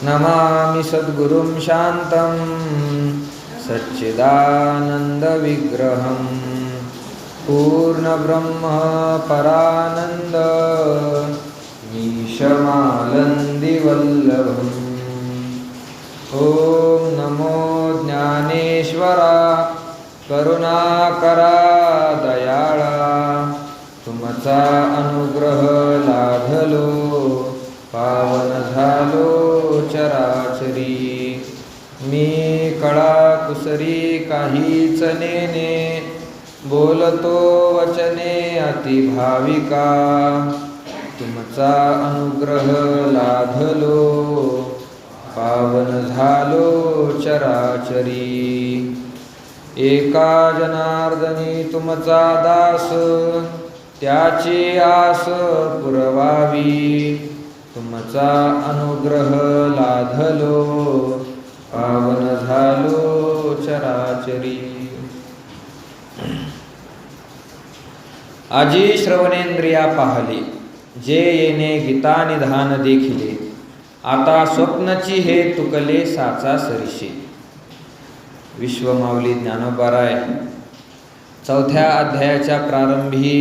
नमामि सद्गुरुं शान्तं सच्चिदानन्दविग्रहं पूर्णब्रह्म परानन्द ईशमानन्दिवल्लभम्। ॐ नमो ज्ञानेश्वरा करुणाकरा दयाळा, तुमचा अनुग्रह लाभलो पावन झालो चराचरी। मी कळा कुसरी काहीच नेने, बोलतो वचने अति भाविका, तुमचा अनुग्रह लाभलो पावन झालो चराचरी। एका जनार्दनी तुमचा दास, त्याची आस पुरवावी, तुमचा अनुग्रह लाधलो पावन झालो चराचरी। आजी श्रवणेंद्रिया पाहली, जे येणे गीता निधान देखिले, आता स्वप्नची हे तुकले साचा सरीशी। विश्वमाऊली ज्ञानोबाराय चौथ्या अध्यायाच्या प्रारंभी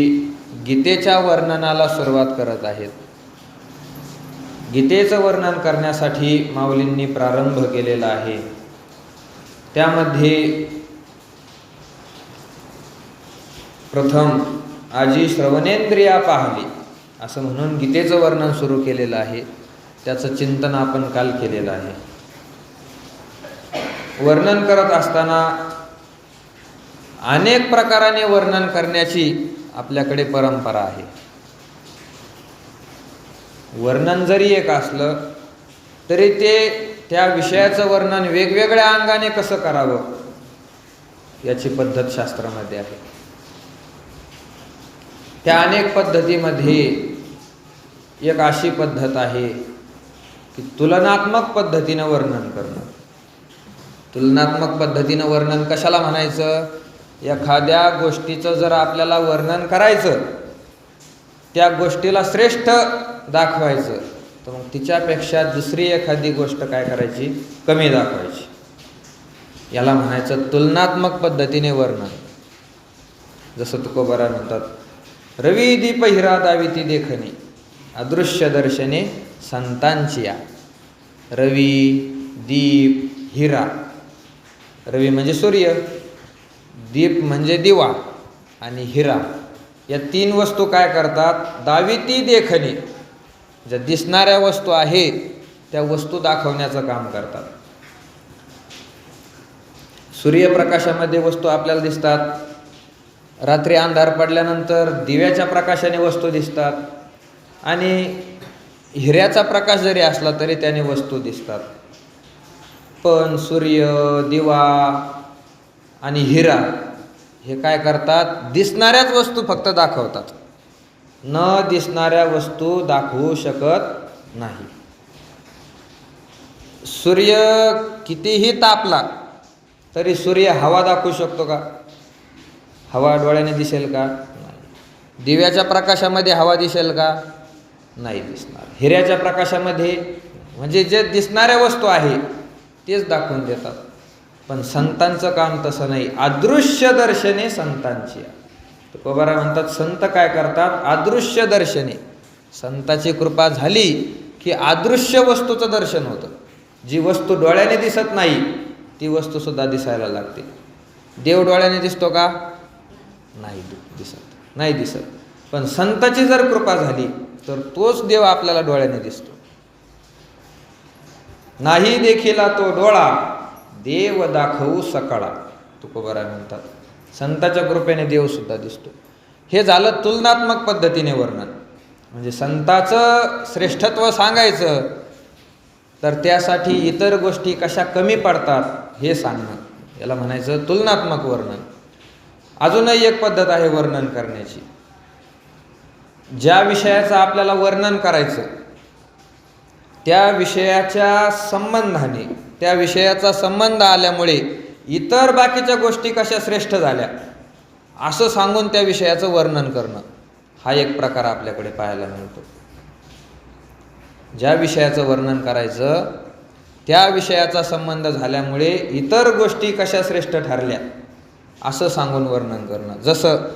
गीतेच्या वर्णनाला सुरुवात करत आहेत। गीतेचं वर्णन करण्यासाठी माऊलींनी प्रारंभ केलेला आहे। त्यामध्ये प्रथम आजी श्रवणेंद्रिया पाहली असं म्हणून गीतेचं वर्णन सुरू केलेलं आहे। त्याचं चिंतन आपण काल केलेलं आहे। वर्णन करत असताना अनेक प्रकाराने वर्णन करण्याची आपल्याकडे परंपरा आहे। वर्णन जरी एक असलं तरी ते त्या विषयाचं वर्णन वेगवेगळ्या अंगाने कसं करावं याची पद्धत शास्त्रामध्ये आहे। त्या अनेक पद्धतीमध्ये एक अशी पद्धत आहे की तुलनात्मक पद्धतीनं वर्णन करणं। तुलनात्मक पद्धतीनं वर्णन कशाला म्हणायचं? एखाद्या गोष्टीचं जर आपल्याला वर्णन करायचं, त्या गोष्टीला श्रेष्ठ दाखवायचं, तर मग तिच्यापेक्षा दुसरी एखादी गोष्ट काय करायची? कमी दाखवायची। याला म्हणायचं तुलनात्मक पद्धतीने वर्णन। जसं तुकोबाराय म्हणतात, रवी दीप हिरा दाविती देखणी, अदृश्य दर्शने संतांची या। रवी, दीप, हिरा। रवी म्हणजे सूर्य, दीप म्हणजे दिवा, आणि हिरा, या तीन वस्तू काय करतात? दाविती देखणे, ज्या दिसणाऱ्या वस्तू आहेत त्या वस्तू दाखवण्याचं काम करतात। सूर्यप्रकाशामध्ये वस्तू आपल्याला दिसतात, रात्री अंधार पडल्यानंतर दिव्याच्या प्रकाशाने वस्तू दिसतात, आणि हिऱ्याचा प्रकाश जरी असला तरी त्याने वस्तू दिसतात। पण सूर्य, दिवा आणि हिरा हे काय करतात? दिसणाऱ्याच वस्तू फक्त दाखवतात, न दिसणाऱ्या वस्तू दाखवू शकत नाही। सूर्य कितीही तापला तरी सूर्य हवा दाखवू शकतो का? हवा डोळ्याने दिसेल का? नाही। दिव्याच्या प्रकाशामध्ये हवा दिसेल का? नाही दिसणार। हिऱ्याच्या प्रकाशामध्ये, म्हणजे जे दिसणाऱ्या वस्तू आहे तेच दाखवून देतात। पण संतांचं काम तसं नाही, अदृश्य दर्शने संतांची। तुकोबाराय म्हणतात, संत काय करतात? अदृश्य दर्शने। संताची कृपा झाली की अदृश्य वस्तूचं दर्शन होतं। जी वस्तू डोळ्याने दिसत नाही ती वस्तू सुद्धा दिसायला लागते। देव डोळ्याने दिसतो का? नाही दिसत, नाही दिसत। पण संताची जर कृपा झाली तर तोच देव आपल्याला डोळ्याने दिसतो। नाही देखिला तो डोळा, देव दाखवू सकळा, तुकोबाराय म्हणतात। संताच्या कृपेने देव सुद्धा दिसतो। हे झालं तुलनात्मक पद्धतीने वर्णन। म्हणजे संताचं श्रेष्ठत्व सांगायचं तर त्यासाठी इतर गोष्टी कशा कमी पडतात हे सांगणं, याला म्हणायचं तुलनात्मक वर्णन। अजूनही एक पद्धत आहे वर्णन करण्याची। ज्या विषयाचं आपल्याला वर्णन करायचं त्या विषयाच्या संबंधाने, त्या विषयाचा संबंध आल्यामुळे इतर बाकीच्या गोष्टी कशा श्रेष्ठ झाल्या असं सांगून त्या विषयाचं वर्णन करणं, हा एक प्रकार आपल्याकडे पाहायला मिळतो। ज्या विषयाचं वर्णन करायचं त्या विषयाचा संबंध झाल्यामुळे इतर गोष्टी कशा श्रेष्ठ ठरल्या असं सांगून वर्णन करणं. जसं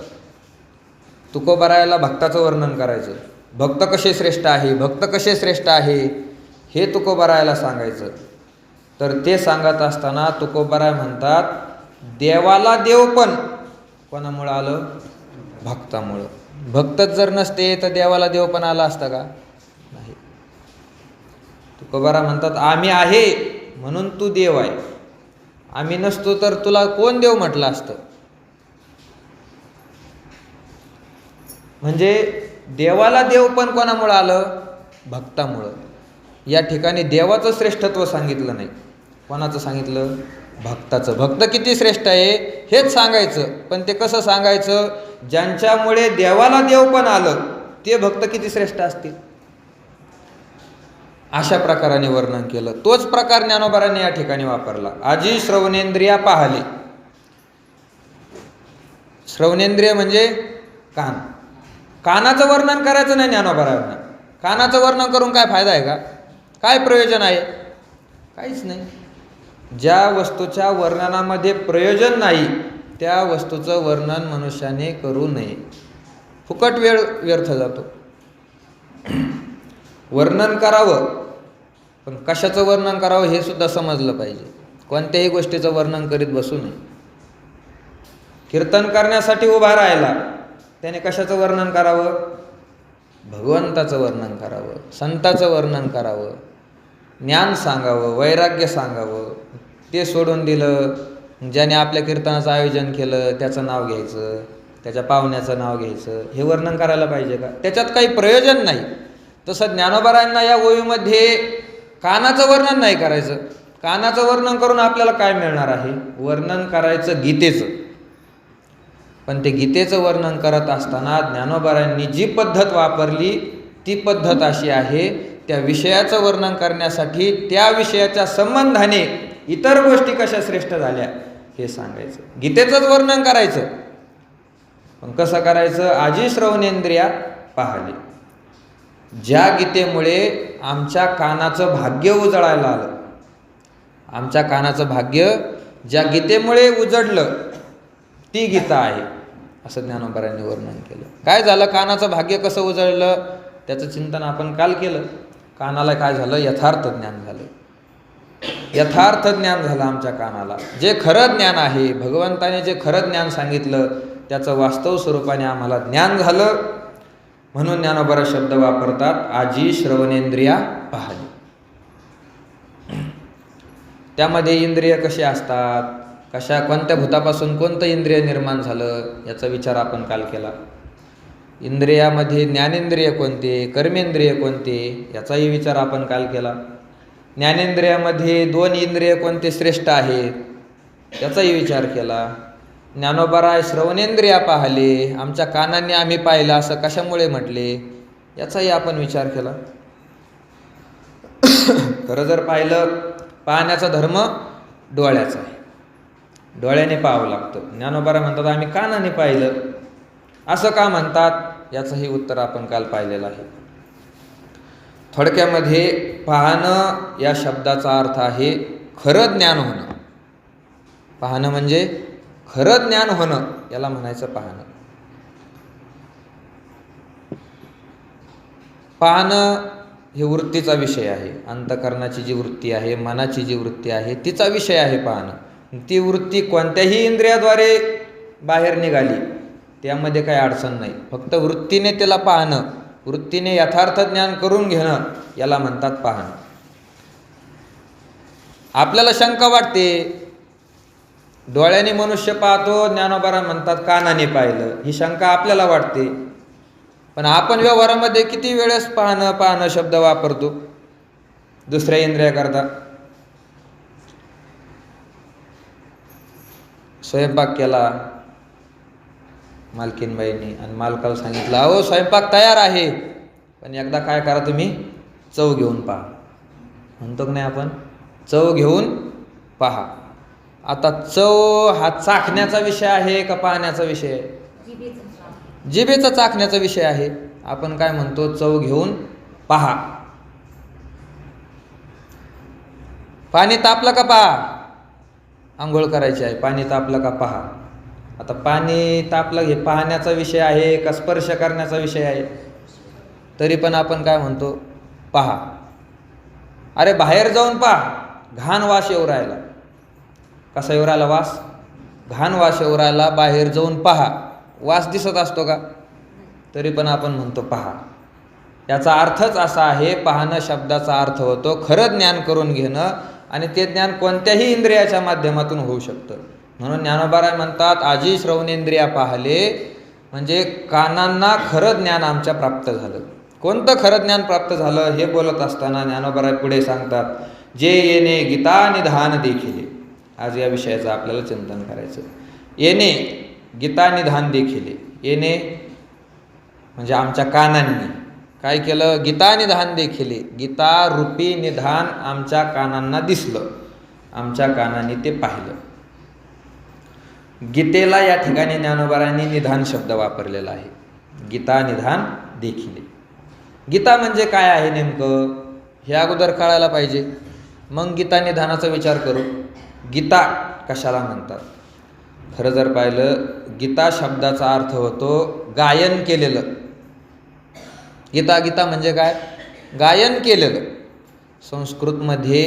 तुकोबारायाला भक्ताचं वर्णन करायचं, भक्त कसे श्रेष्ठ आहे, भक्त कसे श्रेष्ठ आहे हे तुकोबारायाला सांगायचं. तर ते सांगत असताना तुकोबाराय म्हणतात, देवाला देव पण कोणामुळं आलं? भक्तामुळं. भक्तच जर नसते तर देवाला देव पण आला असता का? नाही. तुकोबाराय म्हणतात, आम्ही आहे म्हणून तू देव आहे, आम्ही नसतो तर तुला कोण देव म्हटलं असतं? म्हणजे देवाला देव पण कोणामुळं आलं? भक्तामुळं. या ठिकाणी देवाचं श्रेष्ठत्व सांगितलं नाही, कोणाचं सांगितलं? भक्ताचं. भक्त किती श्रेष्ठ आहे हेच सांगायचं. पण ते कसं सांगायचं? ज्यांच्यामुळे देवाला देव पण आलं ते भक्त किती श्रेष्ठ असतील, अशा प्रकाराने वर्णन केलं. तोच प्रकार ज्ञानोबारांनी या ठिकाणी वापरला. आजी श्रवणेंद्रिया पाहली. श्रवणेंद्रिय म्हणजे कान. कानाचं वर्णन करायचं नाही ज्ञानोबारांना. कानाचं वर्णन करून काय फायदा आहे का? काय प्रयोजन आहे? काहीच नाही. ज्या वस्तूच्या वर्णनामध्ये प्रयोजन नाही त्या वस्तूचं वर्णन मनुष्याने करू नये. फुकट वेळ व्यर्थ जातो. वर्णन करावं, पण कशाचं वर्णन करावं हे सुद्धा समजलं पाहिजे. कोणत्याही गोष्टीचं वर्णन करीत बसू नये. कीर्तन करण्यासाठी उभा राहिला, त्याने कशाचं वर्णन करावं? भगवंताचं वर्णन करावं, संताचं वर्णन करावं, ज्ञान सांगावं, वैराग्य सांगावं. ते सोडून दिलं, ज्याने आपल्या कीर्तनाचं आयोजन केलं त्याचं नाव घ्यायचं, त्याच्या पाहुण्याचं नाव घ्यायचं, हे वर्णन करायला पाहिजे का? त्याच्यात काही प्रयोजन नाही. तसं ज्ञानोबारायांना या ओवीमध्ये कानाचं वर्णन नाही करायचं. कानाचं वर्णन करून आपल्याला काय मिळणार आहे? वर्णन करायचं गीतेचं. पण ते गीतेचं वर्णन करत असताना ज्ञानोबारायांनी जी पद्धत वापरली ती पद्धत अशी आहे, त्या विषयाचं वर्णन करण्यासाठी त्या विषयाच्या संबंधाने इतर गोष्टी कशा श्रेष्ठ झाल्या हे सांगायचं. गीतेचंच वर्णन करायचं, पण कसं करायचं? आजी श्रवणेंद्रिया पाहली. ज्या गीतेमुळे आमच्या कानाचं भाग्य उजळायला आलं, आमच्या कानाचं भाग्य ज्या गीतेमुळे उजळलं ती गीता आहे असं ज्ञानोबारायांनी वर्णन केलं. काय झालं? कानाचं भाग्य कसं उजळलं त्याचं चिंतन आपण काल केलं. कानाला काय झालं? यथार्थ ज्ञान झालं. यथार्थ ज्ञान झालं आमच्या कानाला. जे खरं ज्ञान आहे, भगवंताने जे खरं ज्ञान सांगितलं त्याचं वास्तव स्वरूपाने आम्हाला ज्ञान झालं. म्हणून ज्ञानोबारा शब्द वापरतात, आजी श्रवणेंद्रिया पाहली. त्यामध्ये इंद्रिय कसे असतात, कोणत्या भूतापासून कोणतं इंद्रिय निर्माण झालं याचा विचार आपण काल केला. इंद्रियामध्ये ज्ञानेंद्रिय कोणते, कर्मेंद्रिय कोणते याचाही विचार आपण काल केला. ज्ञानेंद्रियामध्ये 2 इंद्रिय कोणते श्रेष्ठ आहेत याचाही विचार केला. ज्ञानोबाराय श्रवणेंद्रिया पाहले, आमच्या कानांनी आम्ही पाहिलं असं कशामुळे म्हटले याचाही आपण विचार केला. खरं जर पाहिलं, पाहण्याचा धर्म डोळ्याचा आहे, डोळ्याने पाहावं लागतं. ज्ञानोबाराय म्हणतात आम्ही कानाने पाहिलं. असं का म्हणतात याचंही उत्तर आपण काल पाहिलेलं आहे. थोडक्यामध्ये पाहणं या शब्दाचा अर्थ आहे खरं ज्ञान होणं. पाहणं म्हणजे खरं ज्ञान होणं, याला म्हणायचं पाहणं. पाहणं हे वृत्तीचा विषय आहे. अंतःकरणाची जी वृत्ती आहे, मनाची जी वृत्ती आहे तिचा विषय आहे पाहणं. ती वृत्ती कोणत्याही इंद्रियाद्वारे बाहेर निघाली त्यामध्ये काही अडचण नाही. फक्त वृत्तीने त्याला पाहणं, वृत्तीने यथार्थ ज्ञान करून घेणं याला म्हणतात पाहणं. आपल्याला शंका वाटते, डोळ्याने मनुष्य पाहतो, ज्ञानोबाराय म्हणतात कानाने पाहिलं, ही शंका आपल्याला वाटते. पण आपण व्यवहारामध्ये किती वेळेस पाहणं शब्द वापरतो दुसऱ्या इंद्रियाकरता? स्वयंपाक केला मालकीनबाईंनी आणि मालकाला सांगितलं अहो स्वयंपाक तयार आहे, पण एकदा काय करा तुम्ही, चव घेऊन पहा. म्हणतो की नाही आपण? चव घेऊन पहा. आता चव हा चाखण्याचा विषय आहे का पाहण्याचा विषय आहे? जिभेचा चाखण्याचा विषय आहे. आपण काय म्हणतो? चव घेऊन पहा. पाणी तापलं का पहा, आंघोळ करायची आहे, पाणी तापलं का पहा. आता पाणी तापलं हे पाहण्याचा विषय आहे का स्पर्श करण्याचा विषय आहे? तरी पण आपण काय म्हणतो, पहा. अरे बाहेर जाऊन पहा, घाण वास येऊ राहिला. कसा येऊ राहिला वास? घाण वास येऊ राहिला. बाहेर जाऊन पहा, वास दिसत असतो का? तरी पण आपण म्हणतो पहा. याचा अर्थच असा आहे, पाहणं शब्दाचा अर्थ होतो खरं ज्ञान करून घेणं, आणि ते ज्ञान कोणत्याही इंद्रियाच्या माध्यमातून होऊ शकतं. म्हणून ज्ञानोबाराय म्हणतात, आजी श्रवणेंद्रिया पाहले, म्हणजे कानांना खरं ज्ञान आमच्या प्राप्त झालं. कोणतं खरं ज्ञान प्राप्त झालं हे बोलत असताना ज्ञानोबाराय पुढे सांगतात, जे येणे गीता निधान देखिले. आज या विषयाचं आपल्याला चिंतन करायचं. येणे गीता निधान देखिले. येणे म्हणजे आमच्या कानांनी काय केलं? गीता निधान देखिले. गीता रूपी निधान आमच्या कानांना दिसलं, आमच्या कानांनी ते पाहिलं. गीतेला या ठिकाणी ज्ञानोबारायांनी निधान शब्द वापरलेला आहे. गीता निधान देखिले. गीता म्हणजे काय आहे नेमकं हे अगोदर कळायला पाहिजे, मग गीता निधानाचा विचार करू. गीता कशाला म्हणतात? खरं जर पाहिलं, गीता शब्दाचा अर्थ होतो गायन केलेलं. गीता गीता म्हणजे काय? गायन केलेलं. संस्कृतमध्ये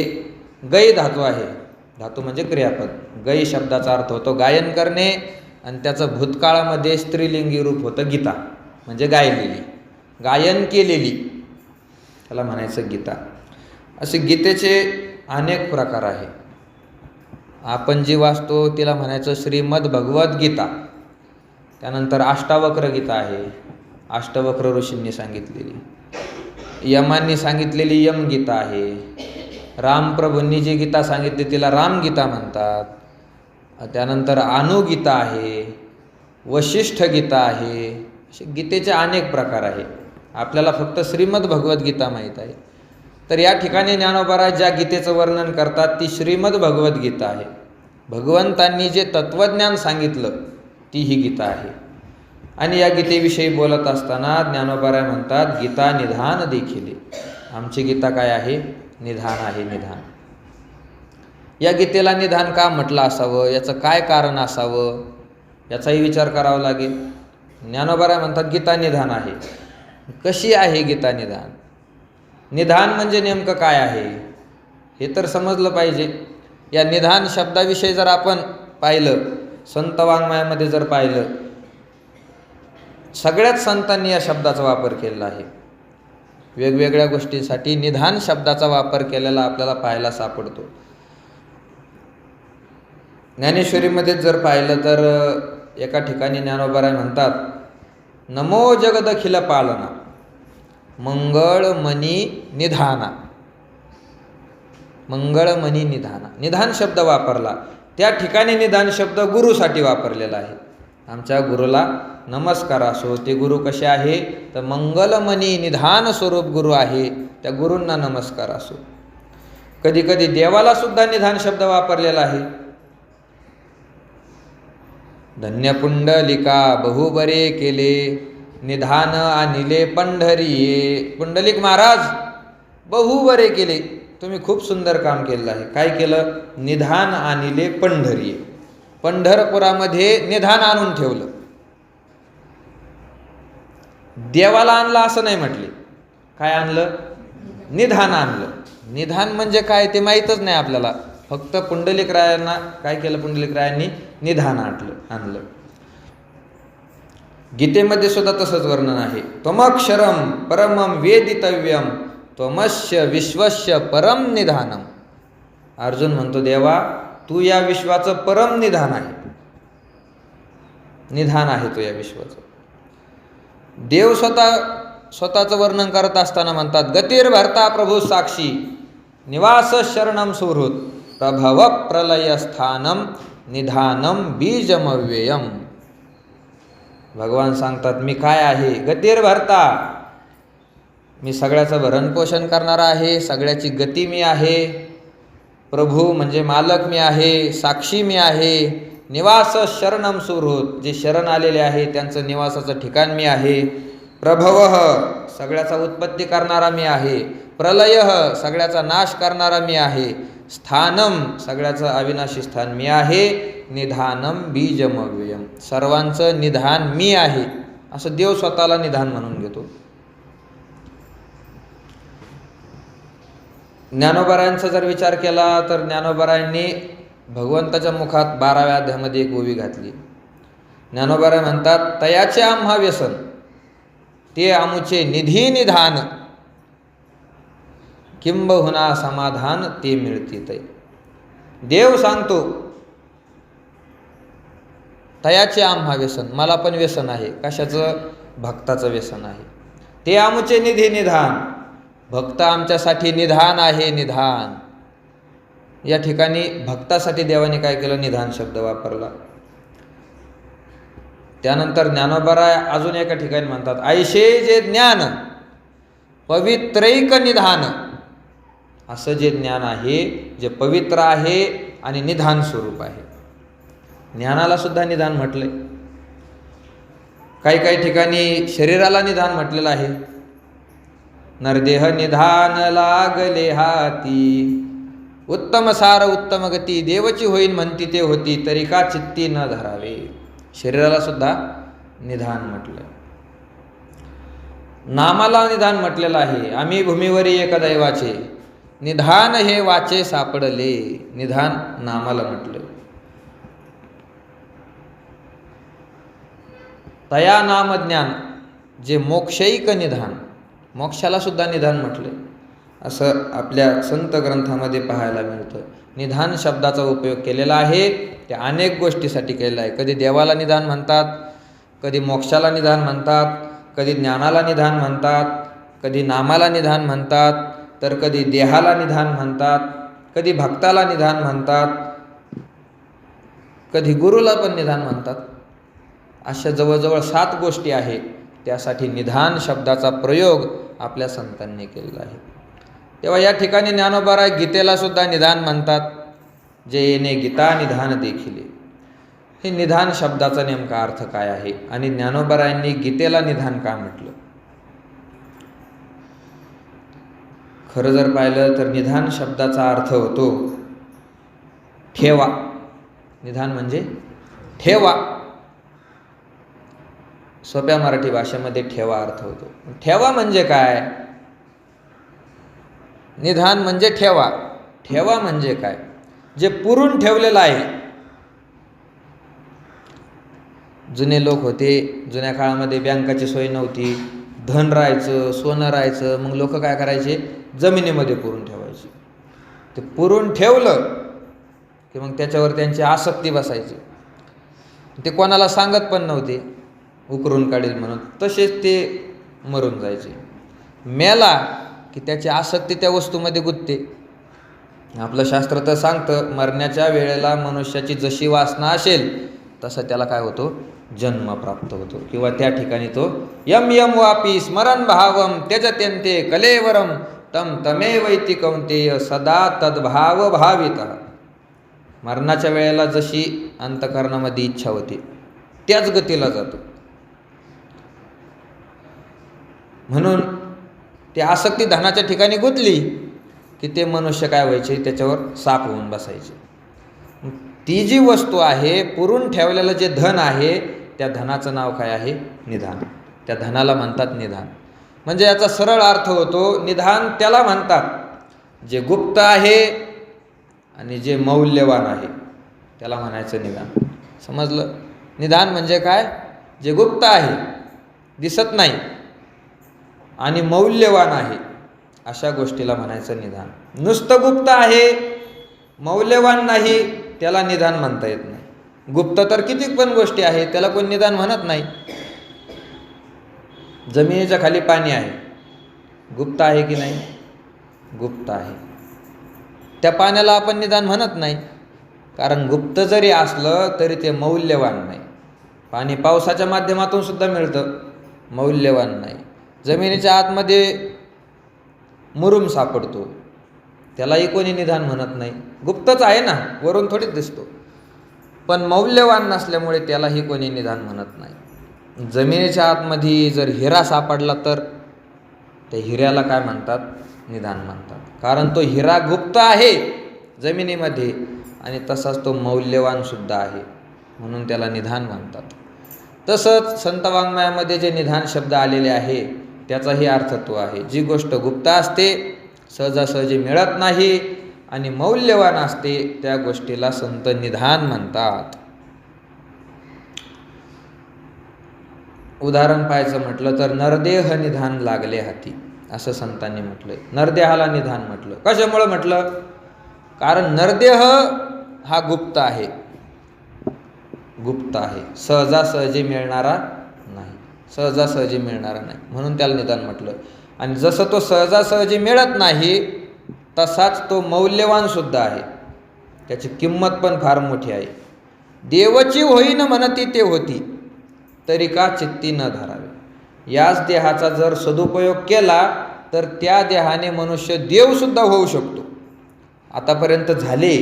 गै धातू आहे. धातू म्हणजे क्रियापद. गै शब्दाचा अर्थ होतो गायन करणे, आणि त्याचं भूतकाळामध्ये स्त्रीलिंगी रूप होतं गीता, म्हणजे गायलेली, गायन केलेली, त्याला म्हणायचं गीता. असे गीतेचे अनेक प्रकार आहे. आपण जी वाचतो तिला म्हणायचं श्रीमद भगवद्गीता. त्यानंतर अष्टावक्र गीता आहे, अष्टवक्र ऋषींनी सांगितलेली. यमांनी सांगितलेली यमगीता आहे. रामप्रभूंनी जी गीता सांगितली तिला रामगीता म्हणतात. त्यानंतर अनुगीता आहे, वशिष्ठ गीता आहे. असे गीतेचे अनेक प्रकार आहे. आपल्याला फक्त श्रीमद भगवद्गीता माहीत आहे. तर या ठिकाणी ज्ञानोबाराय ज्या गीतेचं वर्णन करतात ती श्रीमद भगवद्गीता आहे. भगवंतांनी जे तत्त्वज्ञान सांगितलं ती ही गीता आहे. आणि या गीतेविषयी बोलत असताना ज्ञानोबाराय म्हणतात, गीता निधान देखिले. आमची गीता काय आहे? निधान आहे, निधान. या गीतेला निधान का म्हटलं असावं, याचं काय कारण असावं, याचाही विचार करावा लागेल. ज्ञानोबाराय म्हणतात गीता निधान आहे. कशी आहे गीता निधान? निधान म्हणजे नेमकं काय आहे हे तर समजलं पाहिजे. या निधान शब्दाविषयी जर आपण पाहिलं, संत वाङ्मयामध्ये जर पाहिलं, सगळ्याच संतांनी या शब्दाचा वापर केलेला आहे. वेगवेगळ्या गोष्टींसाठी निधान शब्दाचा वापर केलेला आपल्याला पाहायला सापडतो. ज्ञानेश्वरीमध्ये जर पाहिलं तर एका ठिकाणी ज्ञानोबाराय म्हणतात, नमो जगदखिल पालना मंगळमणी निधाना. मंगळमणी निधाना, निधान शब्द वापरला. त्या ठिकाणी निधान शब्द गुरुसाठी वापरलेला आहे. आमच्या गुरुला नमस्कार असो. ते गुरु कसे आहे तर मंगलमणी निधान स्वरूप गुरु आहे. त्या गुरूंना नमस्कार असो. कधी कधी देवाला सुद्धा निधान शब्द वापरलेला आहे. धन्य पुंडलिका बहुबरे केले, निधान आणिले पंढरीये. पुंडलिक महाराज बहुबरे केले, तुम्ही खूप सुंदर काम केलेलं आहे. काय केलं? निधान आणिले पंढरीये. पंढरपुरामध्ये निधान आणून ठेवलं. देवाला आणलं असं नाही म्हटले. काय आणलं? निधान आणलं. निधान म्हणजे काय ते माहीतच नाही आपल्याला. फक्त पुंडलिकरायांना काय केलं? पुंडलिकरायांनी निधान आणलं. गीतेमध्ये सुद्धा तसंच वर्णन आहे. त्वमक्षरम परमं वेदितव्यम त्वमस्य विश्वस्य परम निधानम. अर्जुन म्हणतो, देवा तू या विश्वाचं परम निधान आहे. निधान आहे तो या विश्वाचं. देव स्वतःचं वर्णन करत असताना म्हणतात, गतिर्भर्ता प्रभू साक्षी निवास शरणम सुहृत प्रभव प्रलय स्थानम निधानम बीजमव्ययम. भगवान सांगतात, मी काय आहे? गतिर्भर्ता, मी सगळ्याचं भरणपोषण करणारा आहे. सगळ्याची गती मी आहे. प्रभू म्हणजे मालक मी आहे. साक्षी मी आहे. निवास शरणम सुहृत, जे शरण आलेले आहे त्यांचं निवासाचं ठिकाण मी आहे. प्रभवः सगळ्याचा उत्पत्ती करणारा मी आहे, प्रलयः सगळ्याचा नाश करणारा मी आहे, स्थानम सगळ्याचं अविनाशी स्थान मी आहे, निधानम बीजमव्ययम सर्वांचं निधान मी आहे, असं देव स्वतःला निधान म्हणून घेतो. ज्ञानोबारायांचा जर विचार केला तर ज्ञानोबारायांनी भगवंताच्या मुखात 12व्या अध्यायामध्ये एक ओवी घातली. ज्ञानोबाराय म्हणतात, तयाचे आम्हा व्यसन ते आमुचे निधी निधान, किंबहुना समाधान ते मिळते तै. देव सांगतो तयाचे आम्हा व्यसन, मला पण व्यसन आहे. कशाचं? भक्ताचं व्यसन आहे. ते आमुचे निधी निधान, भक्त आमच्यासाठी निधान आहे. निधान या ठिकाणी भक्तासाठी देवाने काय केलं? निधान शब्द वापरला. त्यानंतर ज्ञानोबाराय अजून एका ठिकाणी म्हणतात, ऐशे जे ज्ञान पवित्रैक निधान, असं जे ज्ञान आहे जे पवित्र आहे आणि निधान स्वरूप आहे. ज्ञानाला सुद्धा निधान म्हटलंय. काही काही ठिकाणी शरीराला निधान म्हटलेलं आहे. नरदेह निधान लागले हाती, उत्तम सार उत्तम गती, देवची होईन म्हणती ते होती, तरी का चित्ती न धरावे. शरीराला सुद्धा निधान म्हटलंय. नामाला निधान म्हटलेलं आहे. आम्ही भूमीवरी एक दैवाचे, निधान हे वाचे सापडले. निधान नामाला म्हटलं. तया नाम ज्ञान जे मोक्षैक निधान, मोक्षाला सुद्धा निधान म्हटले, असं आपल्या संत ग्रंथामध्ये पाहायला मिळतं. निधान शब्दाचा उपयोग केलेला आहे ते अनेक गोष्टीसाठी केलेला आहे. कधी देवाला निधान म्हणतात, कधी मोक्षाला निधान म्हणतात, कधी ज्ञानाला निधान म्हणतात, कधी नामाला निधान म्हणतात, तर कधी देहाला निधान म्हणतात, कधी भक्ताला निधान म्हणतात, कधी गुरुला पण निधान म्हणतात. अशा जवळजवळ 7 गोष्टी आहेत. त्यासाठी निधान शब्दाचा प्रयोग आपल्या संतांनी केलेला आहे. तेव्हा या ठिकाणी ज्ञानोबाराय गीतेला सुद्धा निधान म्हणतात. जे येणे गीता निधान देखिले. हे निधान शब्दाचा नेमका अर्थ काय आहे आणि ज्ञानोबारायांनी गीतेला निधान का म्हटलं? खरं जर पाहिलं तर निधान शब्दाचा अर्थ होतो ठेवा. निधान म्हणजे ठेवा. सोप्या मराठी भाषेमध्ये ठेवा अर्थ होतो. ठेवा म्हणजे काय? निधान म्हणजे ठेवा. ठेवा म्हणजे काय? जे पुरून ठेवलेलं आहे. जुने लोक होते, जुन्या काळामध्ये बँकाची सोय नव्हती, धन राहायचं, सोनं राहायचं, मग लोक काय करायचे? जमिनीमध्ये पुरून ठेवायचे. ते पुरून ठेवलं की मग त्याच्यावर त्यांची आसक्ती बसायची. ते कोणाला सांगत पण नव्हते, उकरून काढील म्हणून. तसेच ते मरून जायचे. मेला की त्याची आसक्ती त्या वस्तूमध्ये गुंतते. आपलं शास्त्र तर सांगतं, मरण्याच्या वेळेला मनुष्याची जशी वासना असेल तसं त्याला काय होतो? जन्म प्राप्त होतो. किंवा त्या ठिकाणी तो यम यम वापी स्मरण भावम त्यजत्यन्ते कलेवरम तम तमेवैति कौंतेय सदा तद्भाव भावितः. मरणाच्या वेळेला जशी अंतःकरणामध्ये इच्छा होती त्याच गतीला जातो. म्हणून ती आसक्ती धनाच्या ठिकाणी गुंतली की ते मनुष्य काय व्हायचे? त्याच्यावर साप होऊन बसायचे. ती जी वस्तू आहे, पुरून ठेवलेलं जे धन आहे, त्या धनाचं नाव काय आहे? निधान. त्या धनाला म्हणतात निधान. म्हणजे याचा सरळ अर्थ होतो निधान त्याला म्हणतात जे गुप्त आहे आणि जे मौल्यवान आहे त्याला म्हणायचं निधान. समजलं? निधान म्हणजे काय? जे गुप्त आहे, दिसत नाही आणि मौल्यवान आहे अशा गोष्टीला म्हणायचं निधान. नुसतं गुप्त आहे, मौल्यवान नाही, त्याला निधान म्हणता येत नाही. गुप्त तर किती पण गोष्टी आहेत, त्याला कोण निधान म्हणत नाही. जमिनीच्या खाली पाणी आहे, गुप्त आहे की नाही? गुप्त आहे. त्या पाण्याला आपण निधान म्हणत नाही, कारण गुप्त जरी असलं तरी ते मौल्यवान नाही. पाणी पावसाच्या माध्यमातून सुद्धा मिळतं, मौल्यवान नाही. जमिनीच्या आतमध्ये मुरुम सापडतो, त्यालाही कोणी निधान म्हणत नाही. गुप्तच आहे ना, वरून थोडीच दिसतो, पण मौल्यवान नसल्यामुळे त्यालाही कोणी निधान म्हणत नाही. जमिनीच्या आतमध्ये जर हिरा सापडला तर त्या हिऱ्याला काय म्हणतात? निधान म्हणतात. कारण तो हिरा गुप्त आहे जमिनीमध्ये आणि तसाच तो मौल्यवान सुद्धा आहे, म्हणून त्याला निधान म्हणतात. तसंच संत वाङ्मयामध्ये जे निधान शब्द आलेले आहे त्याचाही अर्थ तो आहे. जी गोष्ट गुप्त असते, सहजासहजी मिळत नाही आणि मौल्यवान असते, त्या गोष्टीला संत निधान म्हणतात. उदाहरण पाहायचं म्हटलं तर नरदेह निधान लागले हाती, असं संतांनी म्हटलंय. नरदेहाला निधान म्हटलं. कशामुळं म्हटलं? कारण नरदेह हा गुप्त आहे, गुप्त आहे, सहजासहजी मिळणारा नाही, सहजासहजी मिळणारा नाही, म्हणून त्याला निधान म्हटलं. आणि जसं तो सहजासहजी मिळत नाही तसाच तो मौल्यवान सुद्धा आहे, त्याची किंमत पण फार मोठी आहे. देवची होईन म्हणती ते होती, तरी का चित्ती न धरावे. याच देहाचा जर सदुपयोग केला तर त्या देहाने मनुष्य देव सुद्धा होऊ शकतो. आतापर्यंत झाले,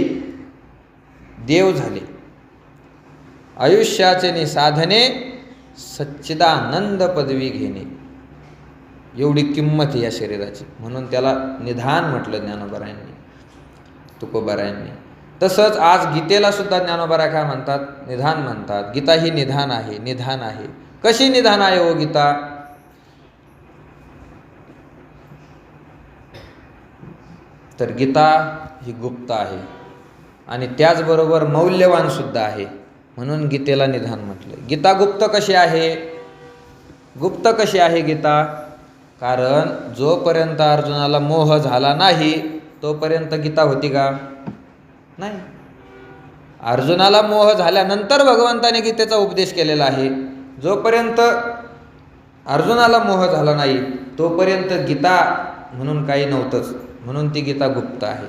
देव झाले. आयुष्याचे साधने सच्चिदानंद पदवी घेणे, एवढी किंमत आहे या शरीराची, म्हणून त्याला निधान म्हटलं ज्ञानोबारायांनी, तुकोबारायांनी. तसंच आज गीतेला सुद्धा ज्ञानोबाराय काय म्हणतात? निधान म्हणतात. गीता ही निधान आहे, निधान आहे. कशी निधान आहे हो गीता? तर गीता ही गुप्त आहे आणि त्याचबरोबर मौल्यवान सुद्धा आहे, म्हणून गीतेला निधान म्हटलं. गीता गुप्त कशी आहे? गुप्त कशी आहे गीता? कारण जोपर्यंत अर्जुनाला मोह झाला नाही तोपर्यंत गीता होती का? नाही. अर्जुनाला मोह झाल्यानंतर भगवंताने गीतेचा उपदेश केलेला आहे. जोपर्यंत अर्जुनाला मोह झाला नाही तोपर्यंत गीता म्हणून काही नव्हतंच, म्हणून ती गीता गुप्त आहे.